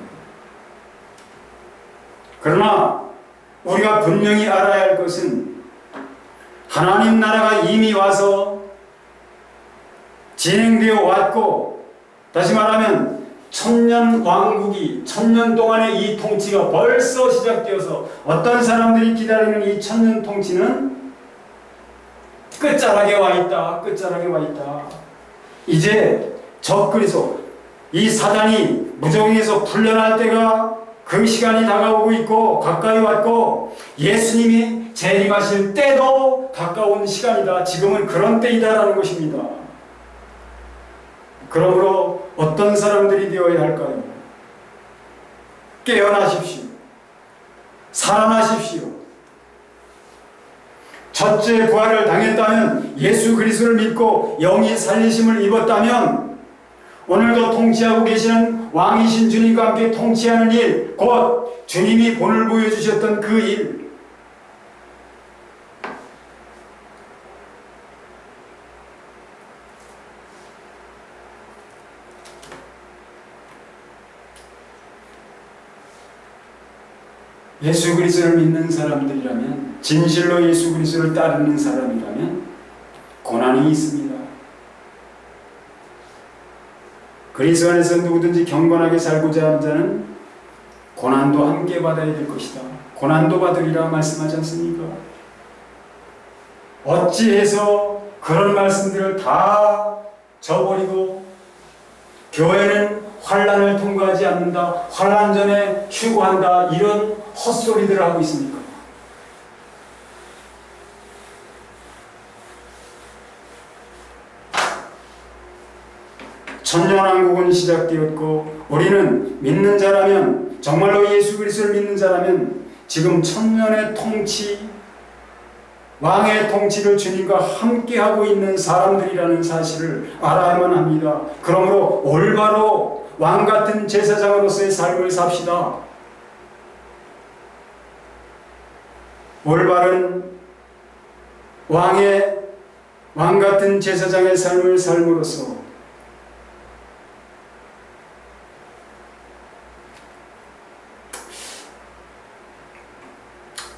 그러나 우리가 분명히 알아야 할 것은, 하나님 나라가 이미 와서 진행되어 왔고, 다시 말하면 1000년 왕국이, 1000년 동안의 이 통치가 벌써 시작되어서 어떤 사람들이 기다리는 이 1000년 통치는 끝자락에 와 있다. 끝자락에 와 있다. 이제 적그리스도, 이 사단이 무정에서 풀려날 때가 그 시간이 다가오고 있고 가까이 왔고, 예수님이 재림하실 때도 가까운 시간이다. 지금은 그런 때이다라는 것입니다. 그러므로 어떤 사람들이 되어야 할까요? 깨어나십시오. 살아나십시오. 첫째 부활을 당했다면, 예수 그리스도를 믿고 영이 살리심을 입었다면, 오늘도 통치하고 계시는 왕이신 주님과 함께 통치하는 일, 곧 주님이 본을 보여주셨던 그 일, 예수 그리스도를 믿는 사람들이라면, 진실로 예수 그리스도를 따르는 사람이라면 고난이 있습니다. 그리스도 안에서 누구든지 경건하게 살고자 하는 자는 고난도 함께 받아야 될 것이다. 고난도 받으리라 말씀하지 않습니까? 어찌해서 그런 말씀들을 다 저버리고 교회는 환난을 통과하지 않는다, 환난 전에 휴거한다, 이런 헛소리들을 하고 있습니까? 천년왕국은 시작되었고, 우리는 믿는 자라면, 정말로 예수 그리스도를 믿는 자라면 지금 천년의 통치, 왕의 통치를 주님과 함께하고 있는 사람들이라는 사실을 알아야만 합니다. 그러므로 올바로 왕같은 제사장으로서의 삶을 삽시다. 올바른 왕 같은 제사장의 삶을 삶으로써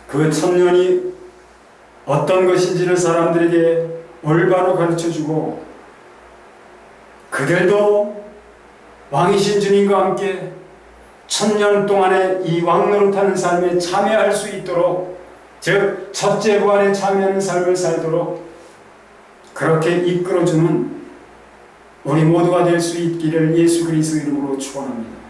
그 천년이 어떤 것인지를 사람들에게 올바로 가르쳐주고 그들도 왕이신 주님과 함께 천년 동안의 이 왕노릇하는 삶에 참여할 수 있도록, 즉 첫째 부활에 참여하는 삶을 살도록 그렇게 이끌어주는 우리 모두가 될 수 있기를 예수 그리스도 이름으로 축원합니다.